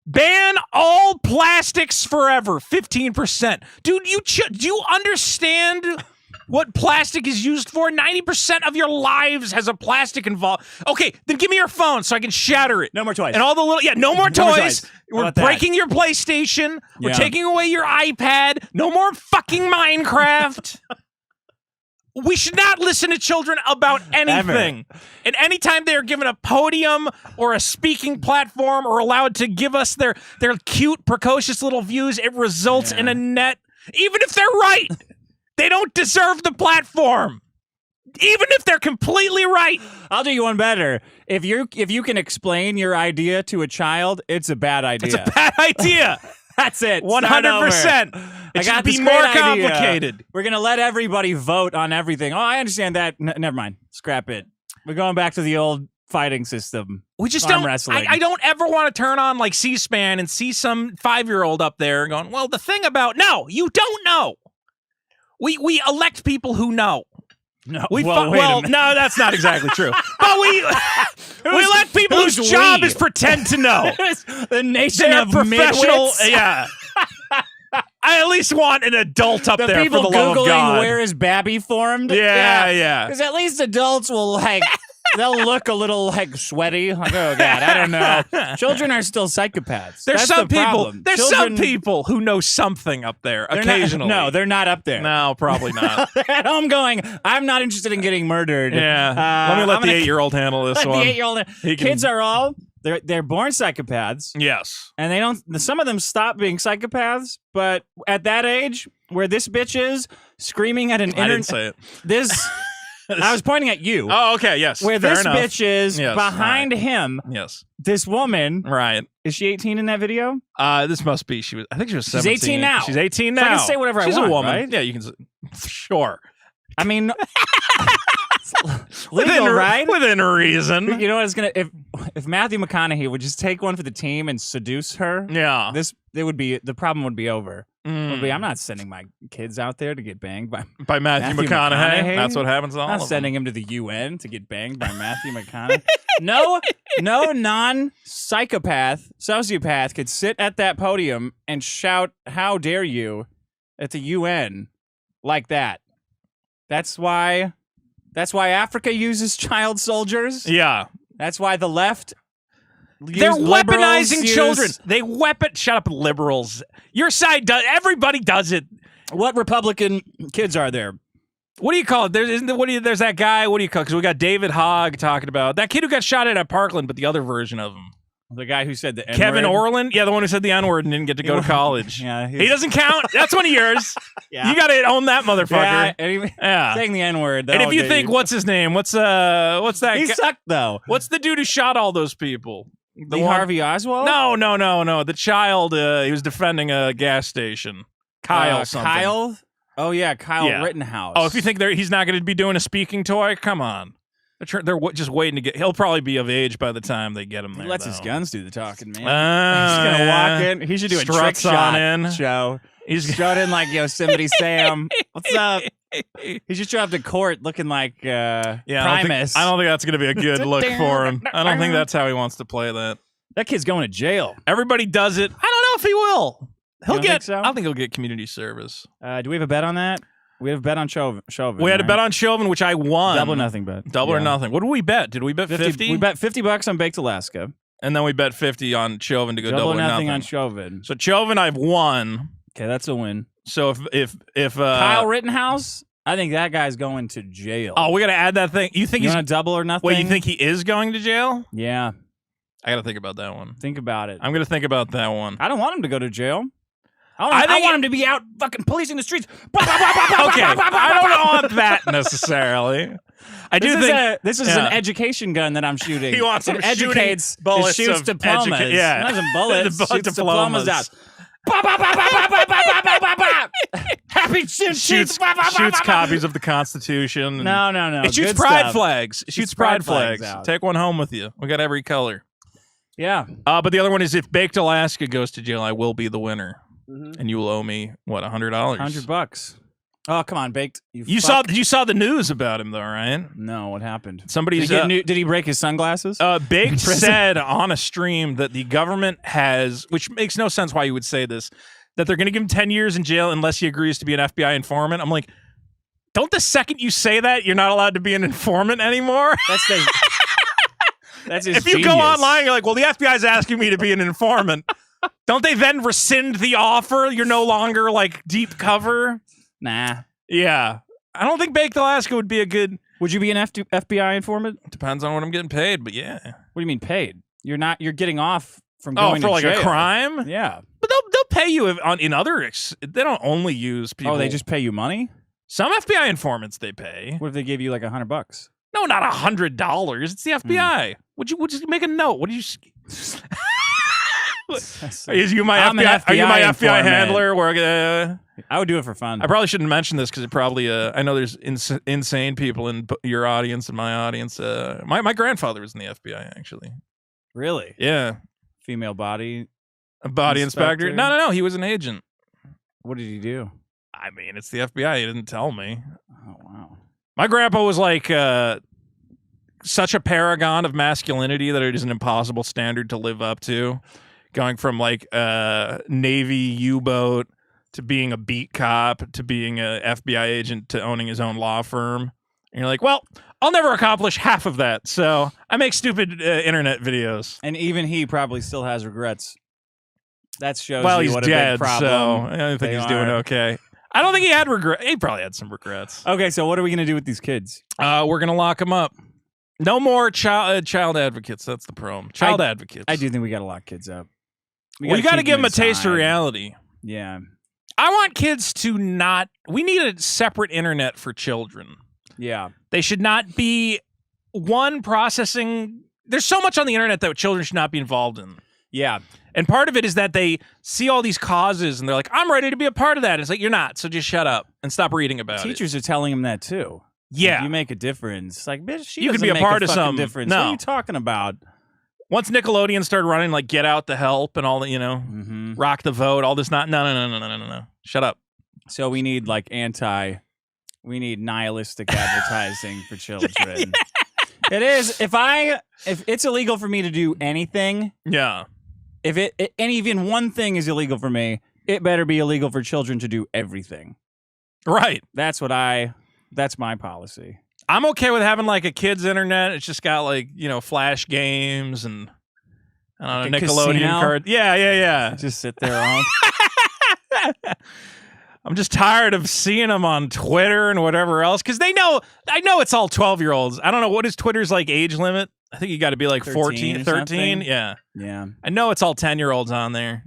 Ban all plastics forever. 15%. Dude, do you understand what plastic is used for? 90% of your lives has a plastic involved. Okay, then give me your phone so I can shatter it. No more toys. And all the little, no more No more toys. toys. How We're about that? breaking your PlayStation. We're Yeah. taking away your iPad. No more fucking Minecraft. We should not listen to children about anything. And anytime they are given a podium or a speaking platform or allowed to give us their cute, precocious little views, it results in a net. Even if they're right, they don't deserve the platform. Even if they're completely right. I'll do you one better. If you can explain your idea to a child, it's a bad idea. It's a bad idea. That's it. 100%. I It got should be this more great idea. complicated. We're gonna let everybody vote on everything. Oh, I understand that. Never mind. Scrap it. We're going back to the old fighting system. We just Arm don't. wrestling. I don't ever want to turn on like C-SPAN and see some 5-year-old up there going, "Well, the thing about no, you don't know. We elect people who know. No. We wait a minute. no, that's not exactly true. But we elect people whose who's job we? is pretend to know. The nation They're of professional. midwits. Yeah. I at least want an adult up The there people for the love of Googling God. where is Babby formed? Yeah. Because at least adults will like they'll look a little like sweaty. Like, oh god, I don't know. Children are still psychopaths. There's That's some the people. problem. There's Children, some people who know something up there they're not- occasionally. no, they're not up there. No, probably not. They're at home going, I'm not interested in getting murdered. Yeah. Let me let the 8-year-old handle this Let one. the 8-year-old. He can- Kids are all They're born psychopaths, Yes. and they don't. Some of them stop being psychopaths, but at that age where this bitch is screaming at an I didn't say it. this. I was pointing at you. Oh, okay. Yes. Where fair this enough. bitch is Yes, behind all him. Yes. This woman Right. is she 18 in that video? This must be. I think she was She's 17. 18 now. She's 18 So I now. can say whatever I She's want, a woman. right? Yeah, you can. Sure. I mean, legal, right? Within reason. You know what? It's gonna if Matthew McConaughey would just take one for the team and seduce her. Yeah. The problem would be over. Mm. Would be, I'm not sending my kids out there to get banged by. By Matthew McConaughey. That's what happens to all I'm of not them. sending him to the UN to get banged by Matthew McConaughey. No non-psychopath, sociopath could sit at that podium and shout, "How dare you!" at the UN like that. That's why Africa uses child soldiers. Yeah. That's why the left. They're liberals weaponizing use- children. They shut up, liberals. Your side does. Everybody does it. What Republican kids are there? What do you call it? There's that guy. What do you call it? Because we got David Hogg talking about that kid who got shot at Parkland, but the other version of him. The guy who said the N-word. Kevin Orland? Yeah, the one who said the N-word and didn't get to go to college. Yeah, He doesn't count. That's one of yours. Yeah. You got to own that motherfucker. Yeah, and he, Yeah. saying the N-word. And if you think, what's his name? What's that he guy? sucked though. What's the dude who shot all those people? Lee Harvey Oswald? No. The child, he was defending a gas station. Kyle something. Kyle? Oh, yeah, Kyle Yeah. Rittenhouse. Oh, if you think he's not going to be doing a speaking toy, come on. They're just waiting to get. He'll probably be of age by the time they get him there. He lets his though. guns do the talking, man. He's He's gonna walk in. He should do a trick struts on shot in. show. He's Strut in like Yosemite Sam. What's up? He should show up to court looking like Primus. I don't think that's going to be a good look for him. I don't think that's how he wants to play that. That kid's going to jail. Everybody does it. I don't know if he will. He'll don't get. think so? I think he'll get community service. Do we have a bet on that? We have a bet on Chauvin. We had a bet on Chauvin, which I won. Double or nothing bet. Double or Yeah. nothing. What did we bet? Did we bet 50? We bet $50 on Baked Alaska. And then we bet 50 on Chauvin to go double, Double or or nothing. nothing on Chauvin. So Chauvin, I've won. Okay, that's a win. So if Kyle Rittenhouse, I think that guy's going to jail. oh, we got to add that thing. You think you he's want a double or nothing? wait? You think he is going to jail? Yeah, I got to think about that one. think about it. I'm going to think about that one. I don't want him to go to jail. I I think want him to be out fucking policing the streets. Okay, I don't want that necessarily. I do think this is yeah. an education gun that I'm shooting. He wants it him shooting educates, bullets it shoots of diplomas. yeah. Not even bullets. The shoots diplomas out. Happy shoots copies of the Constitution. No. It shoots Good pride stuff. flags. It shoots pride flags. out. Take one home with you. We got every color. Yeah. But the other one is if Baked Alaska goes to jail, I will be the winner, and you will owe me what $100. $100. Oh, come on, Baked. You saw the news about him though, right? No, what happened? Somebody's Did he break his sunglasses? Baked said on a stream that the government has, which makes no sense why you would say this, that they're going to give him 10 years in jail unless he agrees to be an FBI informant. I'm like, don't the second you say that, you're not allowed to be an informant anymore? That's his If you go genius. online, you're like, well, the FBI's asking me to be an informant. Don't they then rescind the offer? You're no longer like deep cover. Nah. Yeah. I don't think Baked Alaska would be a good. Would you be an FBI informant? Depends on what I'm getting paid, but yeah. What do you mean paid? You're getting off from Oh, going for to like jail. a crime? Yeah. But they'll pay you in other. They don't only use people. Oh, they just pay you money? Some FBI informants they pay. What if they gave you like $100? No, not $100. It's the FBI. Would you make a note? What did you? Is you my I'm an FBI? Are you my FBI FBI informant. handler? Where I would do it for fun. I probably shouldn't mention this because it probably. I know there's insane people in your audience and my audience. My grandfather was in the FBI actually. Really? Yeah, Female body. a body inspector. Inspector? No. He was an agent. What did he do? I mean, it's the FBI. He didn't tell me. Oh, wow. My grandpa was like such a paragon of masculinity that it is an impossible standard to live up to. Going from like a Navy U-boat to being a beat cop to being a FBI agent to owning his own law firm. And you're like, well, I'll never accomplish half of that. So I make stupid internet videos. And even he probably still has regrets. That shows Well, you he's what a dead, big problem. so I think they he's doing are. okay. I don't think he had regret. He probably had some regrets. Okay, so what are we going to do with these kids? We're going to lock him up. No more child advocates. That's the problem. Child advocates. I do think we got to lock kids up. Well, you got to keep give them a taste of inside. reality. Yeah. I want kids to not. We need a separate internet for children. Yeah. They should not be processing. There's so much on the internet that children should not be involved in. Yeah. And part of it is that they see all these causes and they're like, I'm ready to be a part of that. And it's like, you're not. So just shut up and stop reading about it. Teachers are telling them that too. Yeah. Like, you make a difference. Like, bitch, she You could doesn't be a make part of fucking some- difference. no. What are you talking about? Once Nickelodeon started running like Get Out the Help and all the, Mm-hmm. Rock the Vote, all this No. Shut up. So we need we need nihilistic advertising for children. It is. If it's illegal for me to do anything, Yeah. if and even one thing is illegal for me, it better be illegal for children to do everything. Right. That's my policy. I'm okay with having like a kid's internet. It's just got like, Flash games and I don't know, Like a Nickelodeon casino? cards. Yeah. Just sit there all. I'm just tired of seeing them on Twitter and whatever else because I know it's all 12-year-olds. I don't know what is Twitter's like age limit. I think you got to be like 13 14, or 13. something. Yeah. Yeah. I know it's all 10-year-olds on there.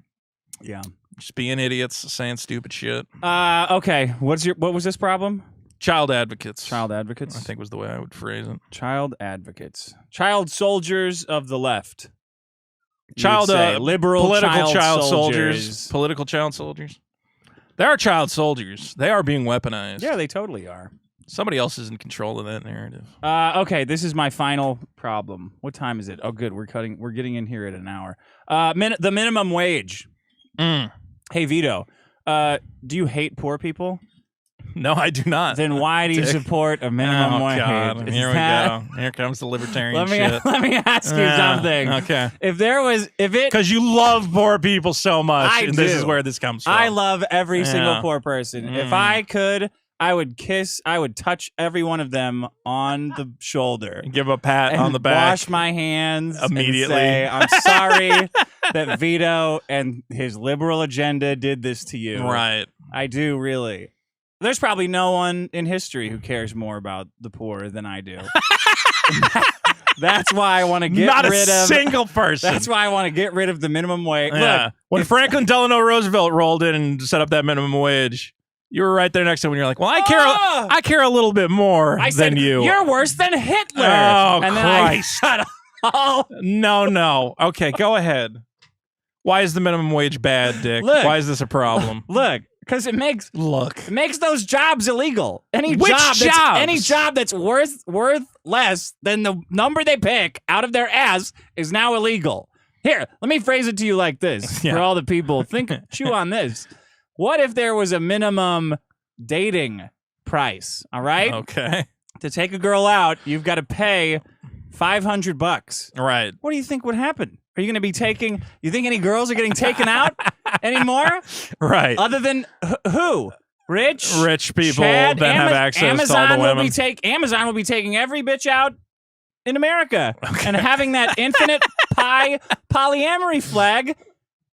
Yeah. Just being idiots, saying stupid shit. Okay. What was this problem? Child advocates. Child advocates. I think was the way I would phrase it. Child advocates. Child soldiers of the left. You Child would say. Liberal political child soldiers. soldiers. Political child soldiers. They are child soldiers. They are being weaponized. Yeah, they totally are. Somebody else is in control of that narrative. Okay, this is my final problem. What time is it? Oh, good. We're getting in here at an hour. The minimum wage. Mm. Hey, Vito. Do you hate poor people? No, I do not. Then why do you Dick. support a minimum Oh, wage? God. Is Here we that- go. Here comes the libertarian Let me shit. let me ask you Yeah, something. Okay. If it Because you love poor people so much. I and this do. is where this comes from. I love every single Yeah. poor person. If Mm. I could, I would touch every one of them on the shoulder. Give a pat And on the back. wash my hands Immediately. and say, I'm sorry that Vito and his liberal agenda did this to you. Right. I do, really. There's probably no one in history who cares more about the poor than I do. That's why I want to get Not rid a of. single person. That's why I want to get rid of the minimum wage. Yeah. Look, When Franklin Delano Roosevelt rolled in and set up that minimum wage, you were right there next to him when you're like, well, I care a little bit more I than said, you. You're worse than Hitler. Oh, and then Christ. I shut up. No. Okay, go ahead. Why is the minimum wage bad, Dick? Look. Why is this a problem? Look, because it makes those jobs illegal. Any Which jobs? jobs? Any job that's worth less than the number they pick out of their ass is now illegal. Here, let me phrase it to you like this Yeah. for all the people. Chew on this. What if there was a minimum dating price? All right, Okay. to take a girl out, you've got to pay $500. Right. What do you think would happen? Are you going to be taking? You think any girls are getting taken out anymore? Right. Other than who? Rich Rich people Chad, that have access to all the women. Amazon will be taking every bitch out in America and having that infinite polyamory flag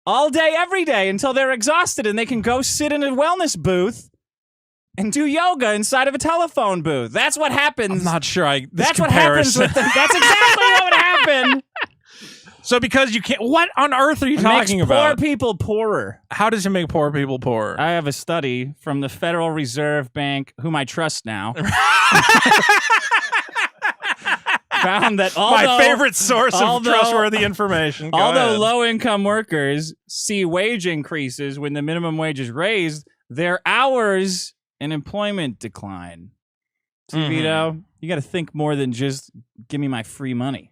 all day, every day until they're exhausted and they can go sit in a wellness booth and do yoga inside of a telephone booth. That's what happens. I'm not sure. That's what happens with them. That's exactly what would happen. So because you can't, what on earth are you It talking makes about? poor people poorer. How does it make poor people poor? I have a study from the Federal Reserve Bank, whom I trust now. Found that My favorite source of although- trustworthy information. Go although ahead. low-income workers see wage increases when the minimum wage is raised, their hours and employment decline. See, Mhm. Vito, you got to think more than just give me my free money.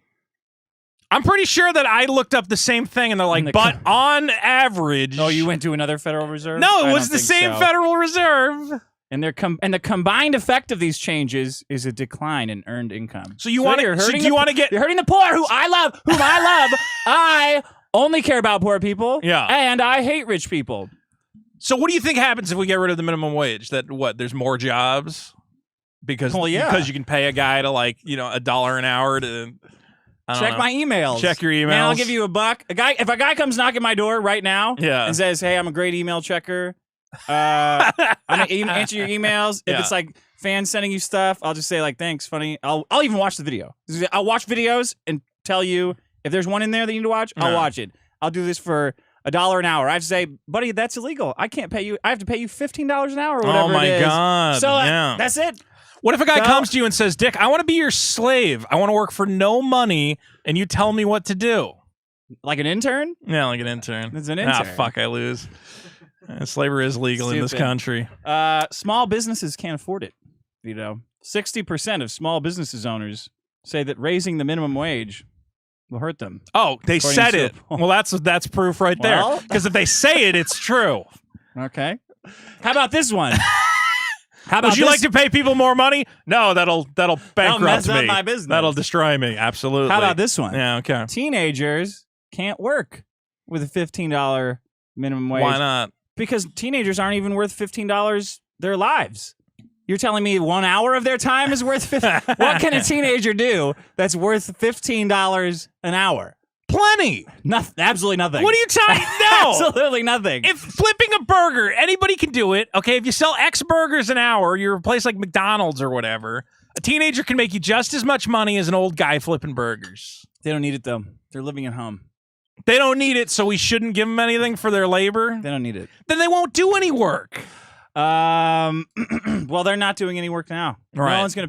I'm pretty sure that I looked up the same thing, and they're like, And the but on average. Oh, you went to another Federal Reserve? No, I it was don't the think same so. Federal Reserve. And the combined effect of these changes is a decline in earned income. So you want you're to? So hurting do you want to get? You're hurting the poor, whom I love. I only care about poor people. Yeah. And I hate rich people. So what do you think happens if we get rid of the minimum wage? That what? There's more jobs because Well, yeah. because you can pay a guy to like $1 an hour to I don't Check know. my emails. Check your Man, I'll emails. give you $1. If a guy comes knocking my door right now Yeah. and says, "Hey, I'm a great email checker. I'm gonna answer your emails. If Yeah. it's like fans sending you stuff, I'll just say like, thanks, funny. I'll even watch the video. I'll watch videos and tell you if there's one in there that you need to watch. I'll Yeah. watch it. I'll do this for $1 an hour. I have to say, buddy, that's illegal. I can't pay you. I have to pay you $15 an hour or whatever Oh my it is. God. So yeah. that's it. What if a guy So- comes to you and says, Dick, I want to be your slave. I want to work for no money, and you tell me what to do? Like an intern? Yeah, like an intern. It's an Ah, intern. fuck, I lose. Slavery is legal in this Stupid. country. Small businesses can't afford it. 60% of small businesses owners say that raising the minimum wage will hurt them. Oh, they According said to it. a poll. Well, that's proof right there. Well- Because if they say it, it's true. Okay. How about this one? How about Would you this? like to pay people more money? No, that'll bankrupt mess up me. my business. That'll destroy me. Absolutely. How about this one? Yeah, okay. Teenagers can't work with a $15 minimum wage. Why not? Because teenagers aren't even worth $15 their lives. You're telling me 1 hour of their time is worth what can a teenager do that's worth $15 an hour? Plenty. Nothing. Absolutely nothing. What are you talking? No. Absolutely nothing. If flipping a burger, anybody can do it. Okay, if you sell X burgers an hour, you're a place like McDonald's or whatever. A teenager can make you just as much money as an old guy flipping burgers. They don't need it though. They're living at home. They don't need it, so we shouldn't give them anything for their labor. They don't need it. Then they won't do any work. Well, they're not doing any work now. Right. No one's gonna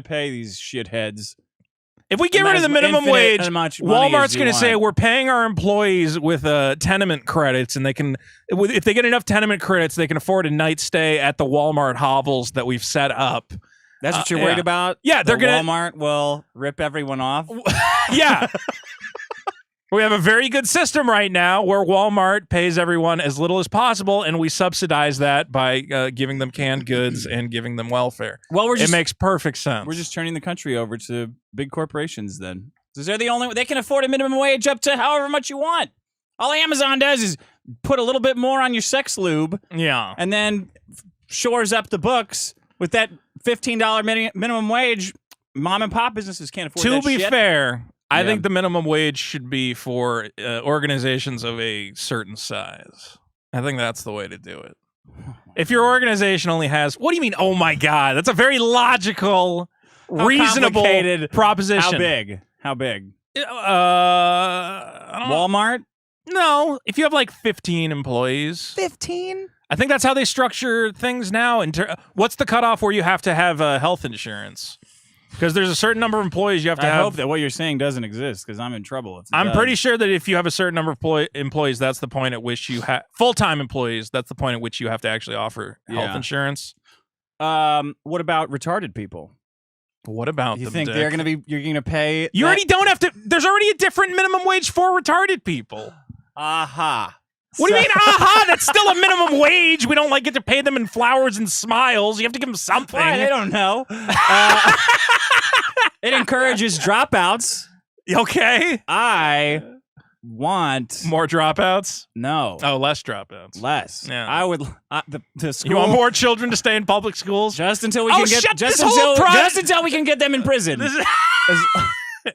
pay these shitheads. If we get rid of the minimum Infinite wage, as much money Walmart's as you going to say want. we're paying our employees with tenement credits, and they can, if they get enough tenement credits, they can afford a night stay at the Walmart hovels that we've set up. That's what you're worried yeah. about? Yeah, they're That gonna- Walmart will rip everyone off. Yeah. We have a very good system right now where Walmart pays everyone as little as possible, and we subsidize that by giving them canned goods and giving them welfare. Well, It makes perfect sense. we're just turning the country over to big corporations then. Because they're the only they can afford a minimum wage up to however much you want. All Amazon does is put a little bit more on your sex lube yeah. and then shores up the books with that $15 minimum wage. Mom and pop businesses can't afford To that be shit. fair, I Yeah. think the minimum wage should be for organizations of a certain size. I think that's the way to do it. If your organization only has, what do you mean? Oh my God, that's a very logical, How reasonable complicated? proposition. How big? How big? I don't know. Walmart? No, if you have like 15 employees, 15? I think that's how they structure things now. What's the cutoff where you have to have health insurance? Because there's a certain number of employees you have to I have. hope that what you're saying doesn't exist because I'm in trouble. If it I'm does. pretty sure that if you have a certain number of employees, that's the point at which you have full-time employees. That's the point at which you have to actually offer health Yeah. insurance. What about retarded people? What about You them, think Dick? you're gonna pay? You already don't have to. There's already a different minimum wage for retarded people. Aha. What do you mean? Aha! That's still a minimum wage. We don't like get to pay them in flowers and smiles. You have to give them something. Why, they don't know. It encourages dropouts. Okay. I want More dropouts. no Oh, less dropouts. less. Yeah. I would the school. You want more children to stay in public schools? Just until we Oh, can get shut just this whole until pro- just until we can get them in prison. This is-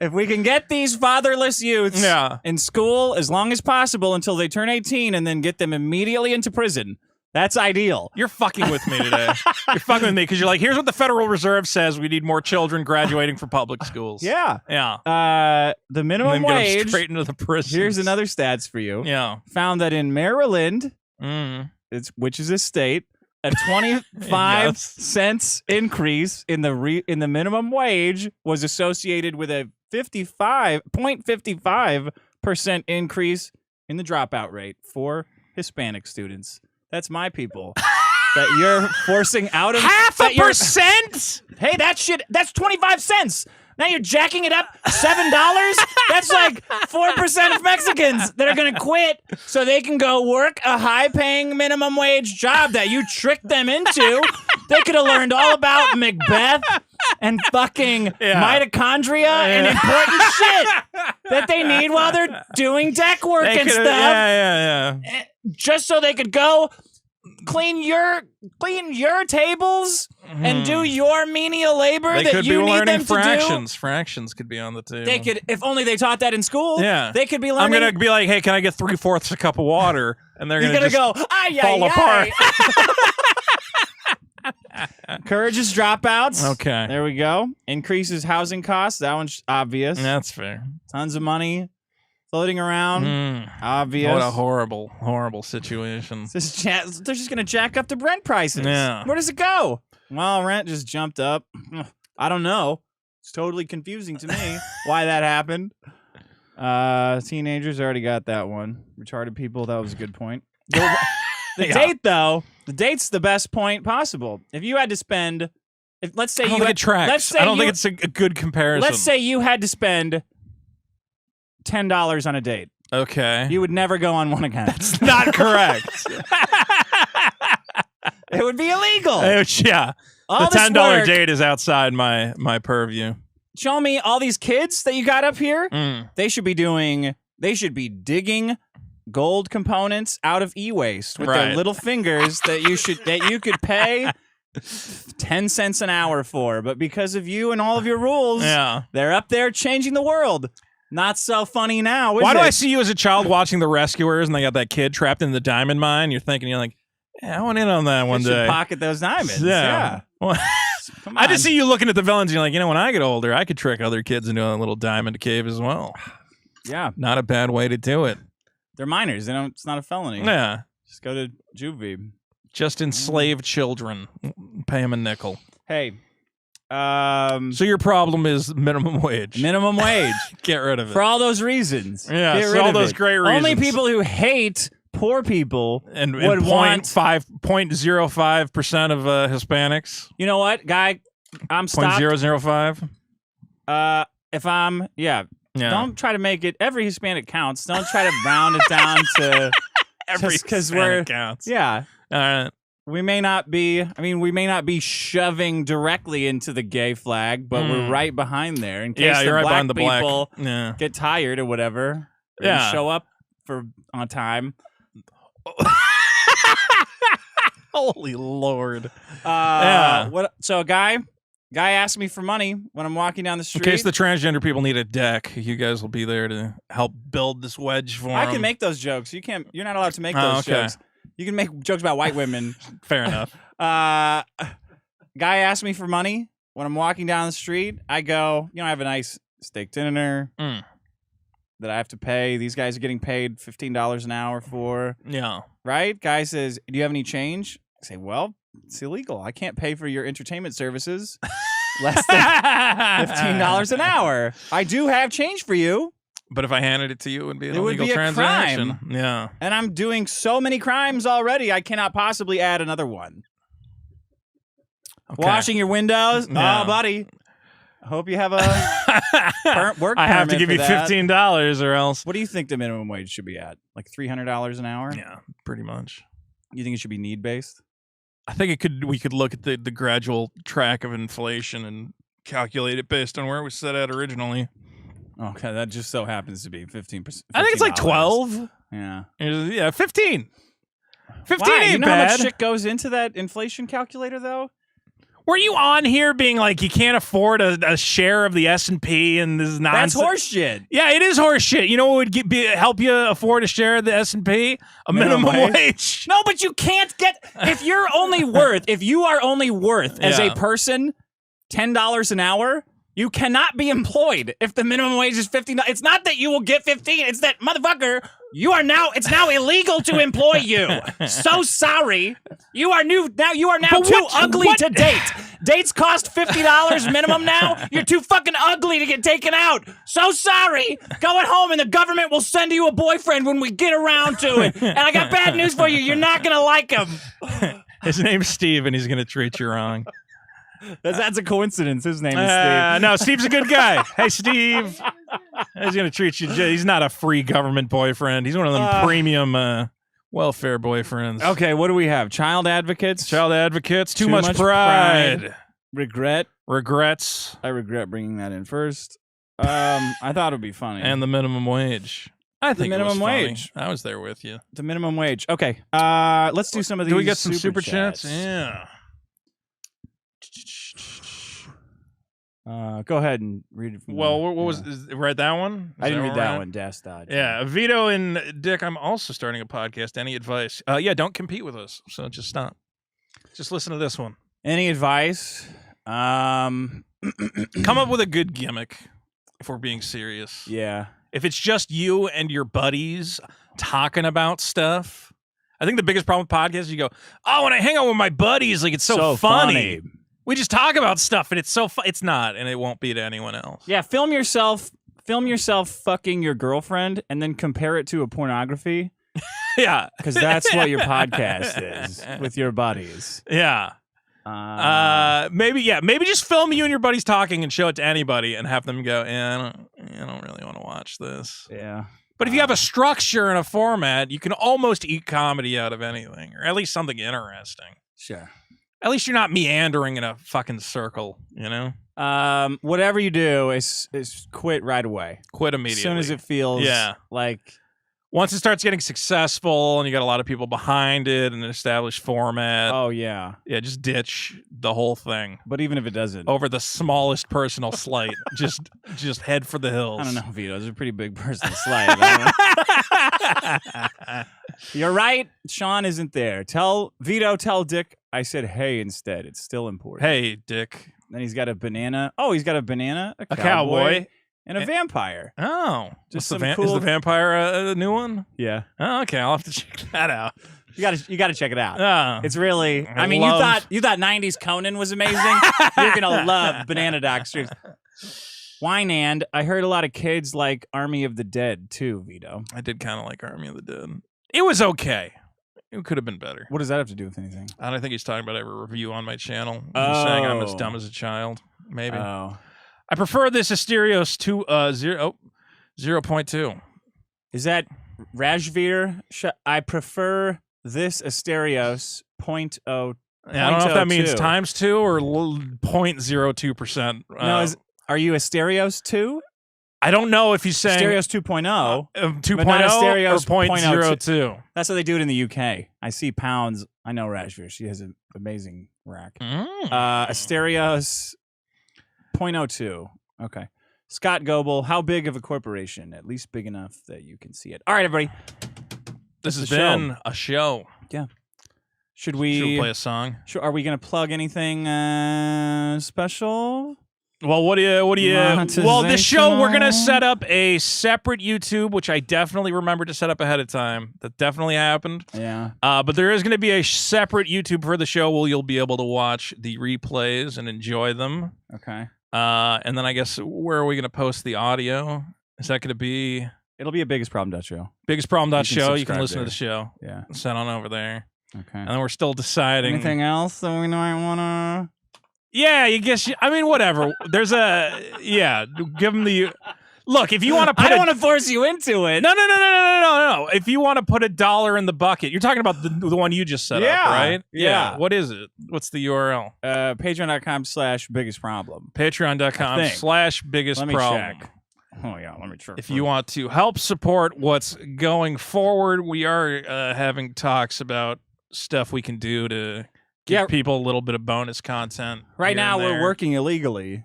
If we can get these fatherless youths Yeah. in school as long as possible until they turn 18 and then get them immediately into prison, that's ideal. You're fucking with me today. You're fucking with me because you're like, here's what the Federal Reserve says: we need more children graduating from public schools. Yeah. Yeah. The And minimum then get them wage. straight into the prison. Here's another stats for you. Yeah. Found that in Maryland, Mm. which is a state, a 25 Yes. cents increase in the minimum wage was associated with a 0.55% increase in the dropout rate for Hispanic students. That's my people that you're forcing out of that you're- 0.5%. Hey, that's 25 cents. Now you're jacking it up $7. That's like 4% of Mexicans that are going to quit so they can go work a high-paying minimum wage job that you tricked them into. They could have learned all about Macbeth and fucking mitochondria and important shit that they need while they're doing deck work and stuff. Yeah. Just so they could go clean your tables and do your menial labor They that could you be need learning them to fractions. Fractions could be on the table. do. They could, if only they taught that in school. Yeah. They could be I'm learning. gonna be like, hey, can I get 3/4 a cup of water? And they're You're gonna gonna just go, ay, fall ay, apart. ay. Encourages dropouts. Okay. There we go. Increases housing costs. That one's obvious. That's fair. Tons of money floating around. Obvious. What a horrible, horrible situation. They're just gonna jack up the rent prices. Yeah. Where does it go? Well, rent just jumped up. I don't know. It's totally confusing to me why that happened. Teenagers already got that one. Retarded people. That was a good point. The Yeah. date, though. The date's the best point possible. If you had to spend, let's say I don't you think had, it tracks. let's say I don't you- think it's a good comparison. let's say you had to spend $10 on a date. Okay. You would never go on one again. It's not correct. It would be illegal. Yeah. All The this $10 work, date is outside my purview. Show me all these kids that you got up here. Mm. They should be digging gold components out of e-waste with their Right. little fingers that you could pay 10 cents an hour for, but because of you and all of your rules, Yeah. they're up there changing the world. Not so funny now, is Why it? do I see you as a child watching The Rescuers and they got that kid trapped in the diamond mine? You're like, yeah, I went in on that one should day. pocket those diamonds. Yeah. Well, Come I on. just see you looking at the villains and you're like, when I get older, I could trick other kids into a little diamond cave as well. Yeah. Not a bad way to do it. They're minors. It's not a felony. Yeah. Just go to juvie. Just enslaved children. Pay them a nickel. Hey. So your problem is minimum wage. Minimum wage. Get rid of it. For all those reasons. Yeah, Get for rid all of those it. great Only reasons. people who hate poor people and would want. 0.05% of Hispanics. You know what, guy? I'm stopped. 0.005. If I'm, Yeah. don't try to make it. Every Hispanic counts. Don't try to round it down to. Every just 'cause Hispanic we're- counts. Yeah. All right. We may not be. We may not be shoving directly into the gay flag, but we're right behind there in case Yeah, the you're right black behind the black. people Yeah. get tired or whatever. Or Yeah. show up on time. Holy Lord. Yeah. What? So a guy asked me for money when I'm walking down the In street. case the transgender people need a deck, you guys will be there to help build this wedge for I them. can make those jokes. You can't. You're not allowed to make Oh, those okay. jokes. You can make jokes about white women. Fair enough. Guy asked me for money when I'm walking down the street. I go, I have a nice steak dinner Mm. that I have to pay. These guys are getting paid $15 an hour for. Yeah. Right? Guy says, "Do you have any change?" I say, "Well, it's illegal. I can't pay for your entertainment services less than $15 an hour. I do have change for you." But if I handed it to you, it would be an It would illegal be a transaction. crime. Yeah. And I'm doing so many crimes already, I cannot possibly add another one. Okay. Washing your windows? Yeah. Oh, buddy. I hope you have a work I have to permit give for you that. $15 or else. What do you think the minimum wage should be at? Like $300 an hour? Yeah, pretty much. You think it should be need-based? I think we could look at the gradual track of inflation and calculate it based on where it was set at originally. Okay, that just so happens to be 15%. I think it's like $15. 12. Yeah. Yeah, 15. 15 Why? ain't You know how bad. much shit goes into that inflation calculator, though? Were you on here being like you can't afford a share of the S&P and this is nonsense? That's horseshit. Yeah, it is horse shit. You know what would help you afford a share of the S&P? A minimum Minimum wage. No, but you can't get if you are only worth as a Yeah. person $10 an hour, you cannot be employed if the minimum wage is $15. It's not that you will get 15, it's that motherfucker, it's now illegal to employ you. So sorry. You are now But too what- ugly what- to date. Dates cost $50 minimum now. You're too fucking ugly to get taken out. So sorry. Go at home and the government will send you a boyfriend when we get around to it. And I got bad news for you. You're not going to like him. His name's Steve and he's going to treat you wrong. That's a coincidence. His name is Steve. No, Steve's a good guy. Hey, Steve. He's going to treat you. He's not a free government boyfriend. He's one of them premium welfare boyfriends. Okay, what do we have? Child advocates? Child advocates. Too much pride. Regret. Regrets. I regret bringing that in first. I thought it would be funny. And the minimum wage. I think minimum it was funny. wage. I was there with you. The minimum wage. Okay. Let's do some of these. Do we get some super chats? chats? Yeah. Go ahead and read it. From Well, the, what was read that one? I didn't read that one. one. Das Dodge. Yeah, Vito and Dick. I'm also starting a podcast. Any advice? Yeah, don't compete with us. So just stop. Just listen to this one. Any advice? Come up with a good gimmick. If we're being serious, Yeah. if it's just you and your buddies talking about stuff, I think the biggest problem with podcasts is you go, "Oh, when I hang out with my buddies, like it's so funny. We just talk about stuff, and it's so fun." It's not, and it won't be to anyone else. Yeah. Film yourself fucking your girlfriend, and then compare it to a pornography, Yeah, because that's what your podcast is with your buddies. yeah. Maybe just film you and your buddies talking and show it to anybody and have them go, I don't really want to watch this. Yeah. But if you have a structure and a format, you can almost eat comedy out of anything, or at least something interesting. Sure. At least you're not meandering in a fucking circle, you know? Whatever you do is quit right away. Quit As immediately. soon as it feels like Once it starts getting successful and you got a lot of people behind it and an established format, oh yeah. yeah, just ditch the whole thing. But even if it doesn't, Over the smallest personal slight. Just head for the hills. I don't know, Vito. It's a pretty big personal slight. I don't know. You're right. Sean isn't there. Tell Dick I said hey instead. It's still important. Hey, Dick. Then he's got a banana. Oh, he's got a banana, A cowboy. and a vampire. Oh. Just What's some Is cool- the vampire a new one? Yeah. Oh, okay, I'll have to check that out. You gotta check it out. Oh. It's really. I I mean, love- you thought '90s Conan was amazing. You're gonna love Banana Doc Streets. Winand. I heard a lot of kids like Army of the Dead too. Vito. I did kind of like Army of the Dead. It was okay. It could have been better. What does that have to do with anything? I don't think he's talking about every review on my channel. He's saying I'm as Oh. dumb as a child. Maybe. Oh, I prefer this Asterios to 0.2. is that Rajveer? I prefer this Asterios 0.0. Yeah, I don't know if that means 0.02. times 2 or 0.02%. No, are you Asterios 2? I don't know if he's saying Asterios 2.0. 2.0 but not or Asterios 0.02. That's how they do it in the UK. I see pounds. I know Rajveer. She has an amazing rack. Asterios 0.02. Okay. Scott Goebel, how big of a corporation? At least big enough that you can see it. All right, everybody. This has the show. been a show. Should Should we we? play a song? Are we going to plug anything special? Well, what do you? Well, this show we're gonna Monetizational? set up a separate YouTube, which I definitely remembered to set up ahead of time. That definitely happened. Yeah. But there is going to be a separate YouTube for the show where you'll be able to watch the replays and enjoy them. Okay. And then I guess where are we going to post the audio? Is that going to be It'll be a biggest problem show. biggestproblem.show? You can subscribe listen there. to the show. Yeah. Send on over there. Okay. And then we're still deciding. Anything else that we might want to? Yeah, you guess. I mean, whatever. There's give them the. Look, if you want to put I don't want to force you into it. No. If you want to put $1 in the bucket, you're talking about the one you just set up, Yeah. right? Yeah. What is it? What's the URL? Patreon.com/biggest problem. I think. Patreon.com/biggest Let me problem. check. Oh yeah, let me check. If you want to help support what's going forward, we are having talks about stuff we can do to give people a little bit of bonus content. Right here now, and we're there. working illegally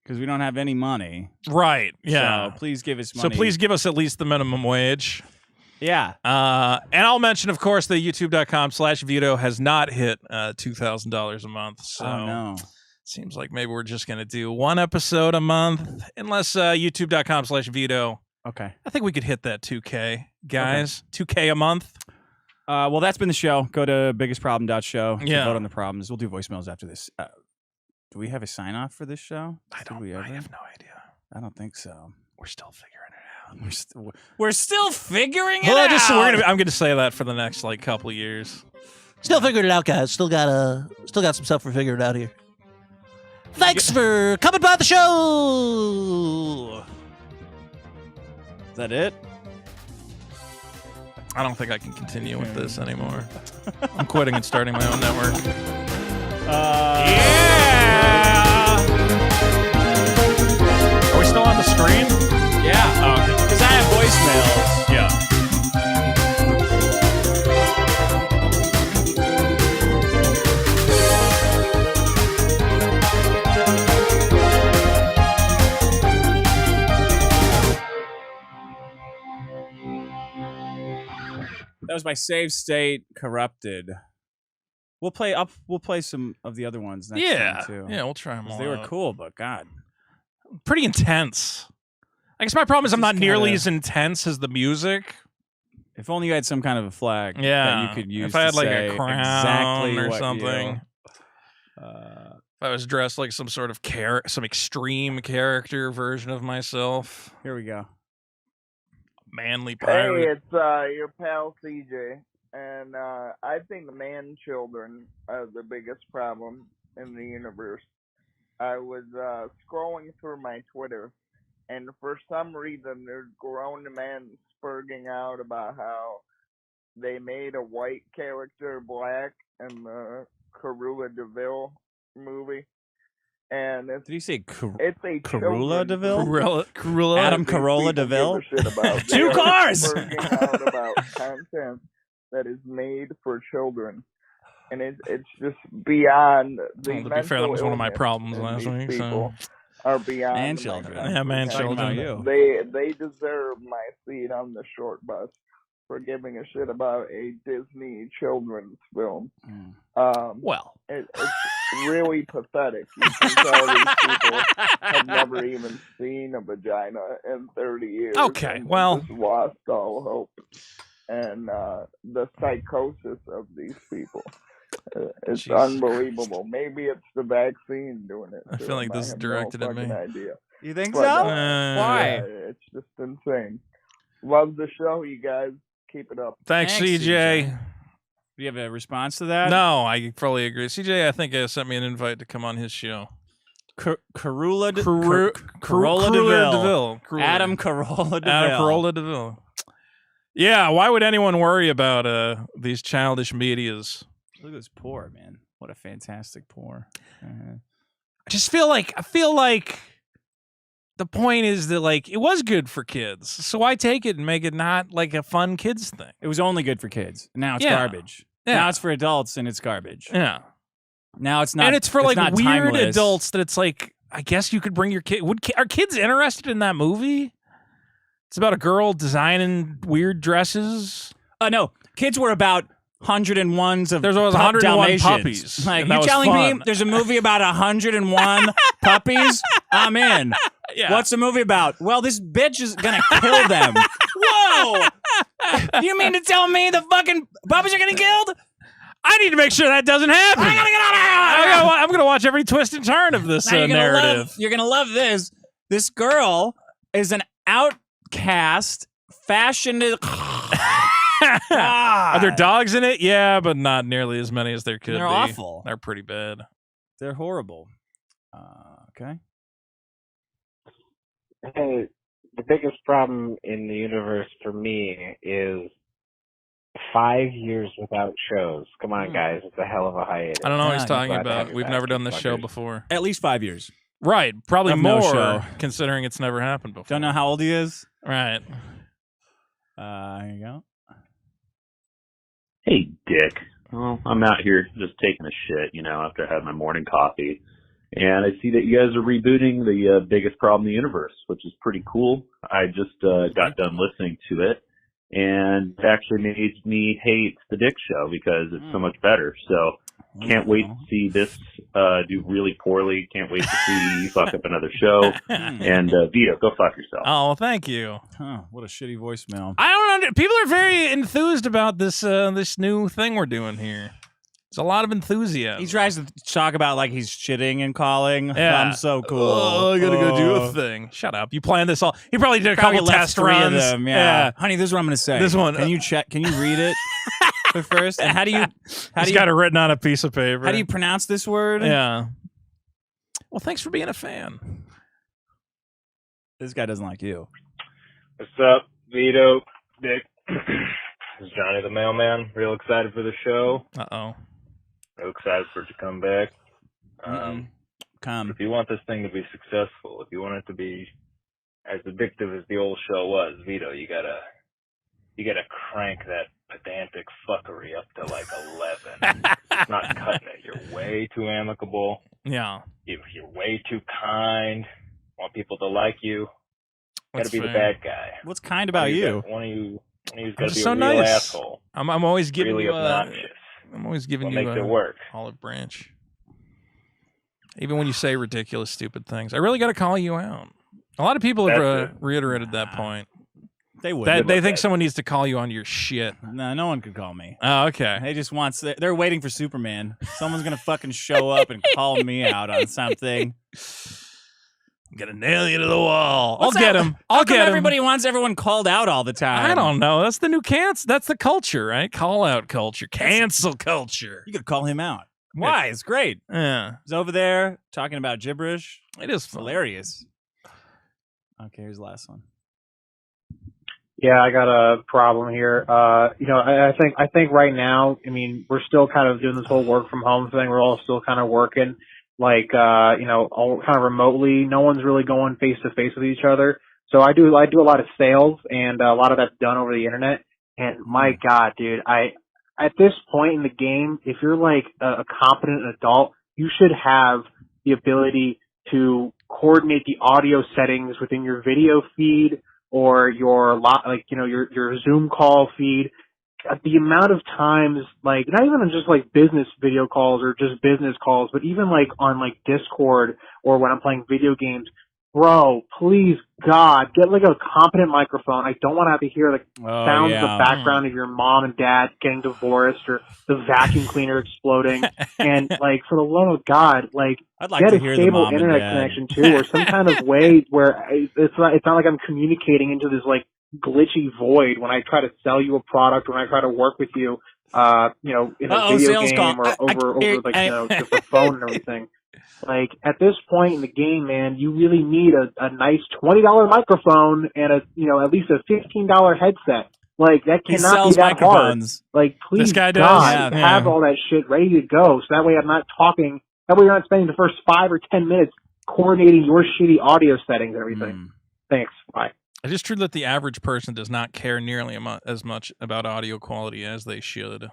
because we don't have any money. Right. Yeah. So please give us So money. please give us at least the minimum wage. Yeah. And I'll mention, of course, that youtube.com/Vito has not hit $2,000 a month. So Oh no. seems like maybe we're just going to do one episode a month, unless youtube.com/Vito. Okay. I think we could hit that 2K, guys. 2K a month. Well, that's been the show. Go to biggestproblem.show. to Yeah. Vote on the problems. We'll do voicemails after this. Do we have a sign off for this show? I Did we ever? have no idea. I don't think so. We're still figuring it out. We're still figuring it Well, out. I'm gonna say that for the next couple of years. Still figuring it out, guys. Still got some stuff we're figuring out here. Thanks for coming by the show. Is that it? I don't think I can continue with this anymore. I'm quitting and starting my own network. Yeah. Are we still on the stream? Yeah. Because I have voicemails. Yeah. That was my save state corrupted. We'll play up. We'll play some of the other ones next time too. Yeah, we'll try them 'Cause all. they were out. cool, but God, Pretty intense. I guess my problem is I'm not Just nearly kinda- as intense as the music. if only you had some kind of a flag Yeah, that you could use. if I had to like say a crown exactly or what something. If If I was dressed like some sort of some extreme character version of myself, here we go. manly Hey, pirate. it's your pal CJ, and I think the man children are the biggest problem in the universe. I was scrolling through my Twitter, and for some reason, there's grown men spurging out about how they made a white character black in the Cruella DeVille movie, and Did you say it's a Cruella children's DeVille? Cruella. Adam these Carolla people DeVille? give a shit about. Two They are cars! spurging out about content that is made for children, and it's just beyond the Well, to be mental fair, that was one of my illness problems in last these week. people So. are beyond Man my children. Yeah, man Talking about children. you. They deserve my seat on the short bus for giving a shit about a Disney children's film. Well, It's really pathetic. You can tell these people have never even seen a vagina in 30 years. Okay, and well- just lost all hope. And the psychosis of these people. It's Jesus unbelievable. Maybe it's the vaccine doing it. I to feel like them. this is have directed no at me. fucking idea. You think But, so? Why? yeah, it's just insane. Love the show, you guys. Keep it up. Thanks, Thanks, CJ. Do you have a response to that? No, I fully agree. CJ, I think sent me an invite to come on his show. Corolla Cruella DeVille. Cruella. Adam Carolla DeVille. Adam Carolla DeVille. Yeah, why would anyone worry about these childish medias? Look at this pour, man. What a fantastic pour. I just feel like the point is that like it was good for kids. So why take it and make it not like a fun kids thing? It was only good for kids. Now it's Yeah. garbage. Yeah. Now it's for adults and it's garbage. Yeah. Now it's not. And it's for like not weird timeless. adults that it's like I guess you could bring your kid. Are kids interested in that movie? It's about a girl designing weird dresses. No, kids were about 101s of There's always 101 Dalmatians. puppies, Like and that you was telling fun. me there's a movie about 101 puppies? I'm in. Yeah. What's the movie about? Well, this bitch is gonna kill them. Whoa! You mean to tell me the fucking puppies are getting killed? I need to make sure that doesn't happen. I gotta get out of here! I'm gonna watch every twist and turn of this Now you're gonna narrative. you're gonna love this. This girl is an outcast, fashioned. Are there dogs in it? Yeah, but not nearly as many as there could They're be. awful. They're pretty bad. They're horrible. Okay. Hey, the biggest problem in the universe for me is 5 years without shows. Come on, guys. It's a hell of a hiatus. I don't know what he's Yeah, talking glad to have about. you We've back, never you done this show fuckers. before. At least 5 years. Right. Probably Of no more, show. considering it's never happened before. Don't know how old he is. Right. Here you go. Hey, Dick. Well, I'm out here just taking a shit, after I had my morning coffee. And I see that you guys are rebooting the biggest problem in the universe, which is pretty cool. I just got done listening to it, and it actually made me hate the Dick Show because it's so much better. So can't wait to see this do really poorly. Can't wait to see you fuck up another show. And Vito, go fuck yourself. Oh, well, thank you. Huh, what a shitty voicemail. I don't people are very enthused about this this new thing we're doing here. There's a lot of enthusiasm. He tries to talk about like he's shitting and calling. Yeah. I'm so cool. Oh, I gotta go do a thing. Shut up. You planned this all. He probably did a Probably couple left test 3 runs. of them. Yeah. Honey, this is what I'm going to say. This one- Can you check? Can you read it first? And how do you He's got it written on a piece of paper. how do you pronounce this word? Yeah. Well, thanks for being a fan. This guy doesn't like you. What's up, Vito, Dick? This is Johnny the Mailman. Real excited for the show. Uh-oh. Real excited for it to come back. Come. If you want this thing to be successful, if you want it to be as addictive as the old show was, Vito, you gotta crank that pedantic fuckery up to like 11. It's not cutting it. You're way too amicable. Yeah. You're way too kind. Want people to like you. Gotta That's be the fair. bad guy. What's kind about you? One of you He's I'm got to just be so a real nice. asshole. I'm always giving Really you obnoxious. I'm always giving What you makes it work? olive branch. Even when you say ridiculous, stupid things, I really got to call you out. A lot of people have That's it. reiterated that point. They would. That they about think that. someone needs to call you on your shit. No, no one could call me. Oh, okay. They just wants. They're waiting for Superman. Someone's gonna fucking show up and call me out on something. I'm gonna nail you to the wall. What's I'll get that? him. How I'll come get him. everybody wants everyone called out all the time? I don't know. That's the new That's the culture, right? Call out culture, cancel culture. You could call him out. Why? It's great. Yeah, He's over there talking about gibberish. it is It's fun. hilarious. Okay, here's the last one. Yeah, I got a problem here. I think right now, I mean, we're still kind of doing this whole work from home thing. We're all still kind of working all kind of remotely. No one's really going face to face with each other. So I do a lot of sales, and a lot of that's done over the internet. And my God, dude, at this point in the game, if you're like a competent adult, you should have the ability to coordinate the audio settings within your video feed or your Zoom call feed. The amount of times, like, not even just like business video calls or just business calls, but even like on like Discord or when I'm playing video games, bro, please God, get like a competent microphone. I don't want to have to hear like sounds in the background of your mom and dad getting divorced or the vacuum cleaner exploding. And like, for the love of God, like, I'd like get to a hear the stable mom and internet dad. connection too, or some kind of way where it's not like I'm communicating into this like glitchy void when I try to sell you a product, when I try to work with you, in a video sales game call. or over just the phone and everything. Like, at this point in the game, man, you really need a nice $20 microphone and at least a $15 headset. Like, that He cannot sells be that hard. microphones. Like, please, This guy does? God, Yeah. have all that shit ready to go. So that way I'm not talking. That way you're not spending the first 5 or 10 minutes coordinating your shitty audio settings and everything. Thanks. Bye. It is true that the average person does not care nearly as much about audio quality as they should.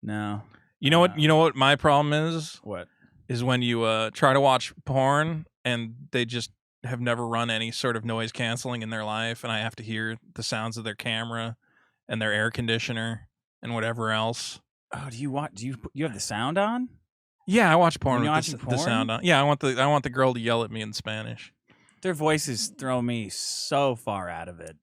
No. You know what? You know what my problem is? What? Is when you try to watch porn and they just have never run any sort of noise canceling in their life, and I have to hear the sounds of their camera and their air conditioner and whatever else. Oh, do you have the sound on? Yeah, I watch porn When with you're the watching sound porn? on. Yeah, I want the girl to yell at me in Spanish. Their voices throw me so far out of it.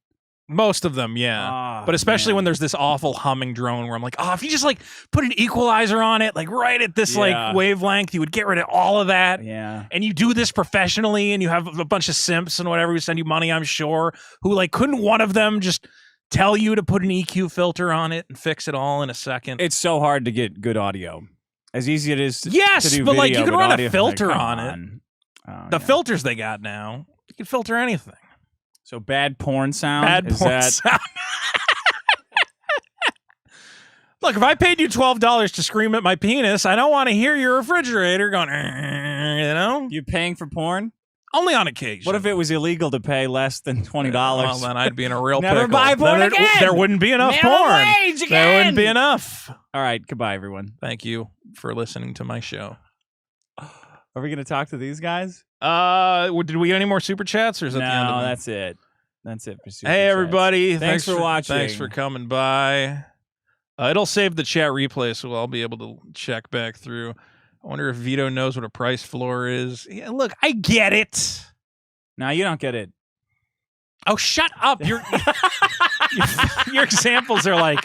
Most of them, yeah. Ah, But especially man. when there's this awful humming drone where I'm like, oh, if you just like put an equalizer on it, like right at this Yeah. like wavelength, you would get rid of all of that. Yeah. And you do this professionally, and you have a bunch of simps and whatever who send you money, I'm sure, who like couldn't one of them just tell you to put an EQ filter on it and fix it all in a second? It's so hard to get good audio. As easy it is to, Yes, to do but, like, video, you can but run a audio, filter come on it. Oh, The yeah. filters they got now, you can filter anything. So bad porn sound. Bad is porn that, sound. Look, if I paid you $12 to scream at my penis, I don't want to hear your refrigerator going, You paying for porn? Only on occasion. What if it was illegal to pay less than $20? Well, then I'd be in a real Never pickle. buy porn Then again. There wouldn't be enough Minimum porn. wage There again. wouldn't be enough. All right, goodbye, everyone. Thank you for listening to my show. Are we going to talk to these guys? Did we get any more super chats, or is that the end of No, it? that's it. That's it for super Hey, chats. everybody. Thanks for watching. Thanks for coming by. It'll save the chat replay, so I'll be able to check back through. I wonder if Vito knows what a price floor is. Yeah, look, I get it. No, you don't get it. Oh, shut up. Your examples are like,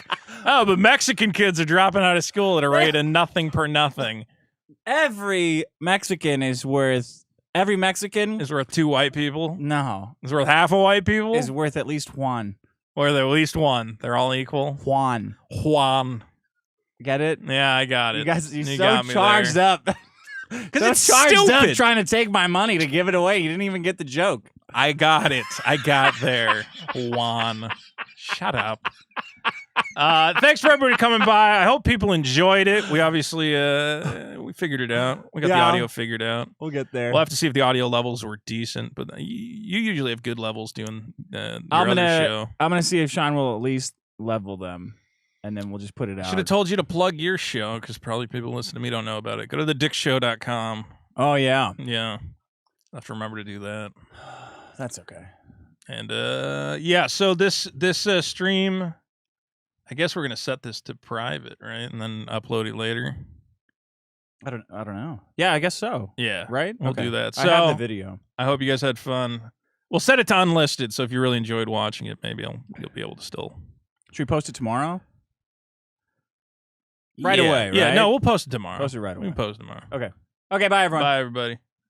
oh, but Mexican kids are dropping out of school at a rate of nothing per nothing. Every Mexican is worth... Every Mexican... Is worth 2 white people? No. Is worth half a white people? Is worth at least one. Or they're at least one. They're all equal. Juan. Get it? Yeah, I got it. You guys, you're You so got me charged there. up. Because So it's charged up stupid. trying to take my money to give it away. You didn't even get the joke. I got it. I got there. Juan. Shut up. Thanks for everybody coming by. I hope people enjoyed it. We obviously we figured it out. We got the Yeah. audio figured out. We'll get there. We'll have to see if the audio levels were decent, but you usually have good levels doing your I'm other gonna show. I'm gonna see if Sean will at least level them, and then we'll just put it out. Should have told you to plug your show because probably people listening to me don't know about it. Go to thedickshow.com. Oh yeah, Yeah. I have to remember to do that. that's okay. And yeah, so this stream I guess we're gonna set this to private, right, and then upload it later. I don't know. Yeah, I guess so. Yeah, Right? We'll Okay. do that. I have So the video. I hope you guys had fun. We'll set it to unlisted, so if you really enjoyed watching it, maybe you'll be able to still. Should we post it tomorrow? Right Yeah. away, Yeah, right? no, we'll post it tomorrow. Post it right We away. can post it tomorrow. Okay. Okay, bye, everyone. Bye, everybody.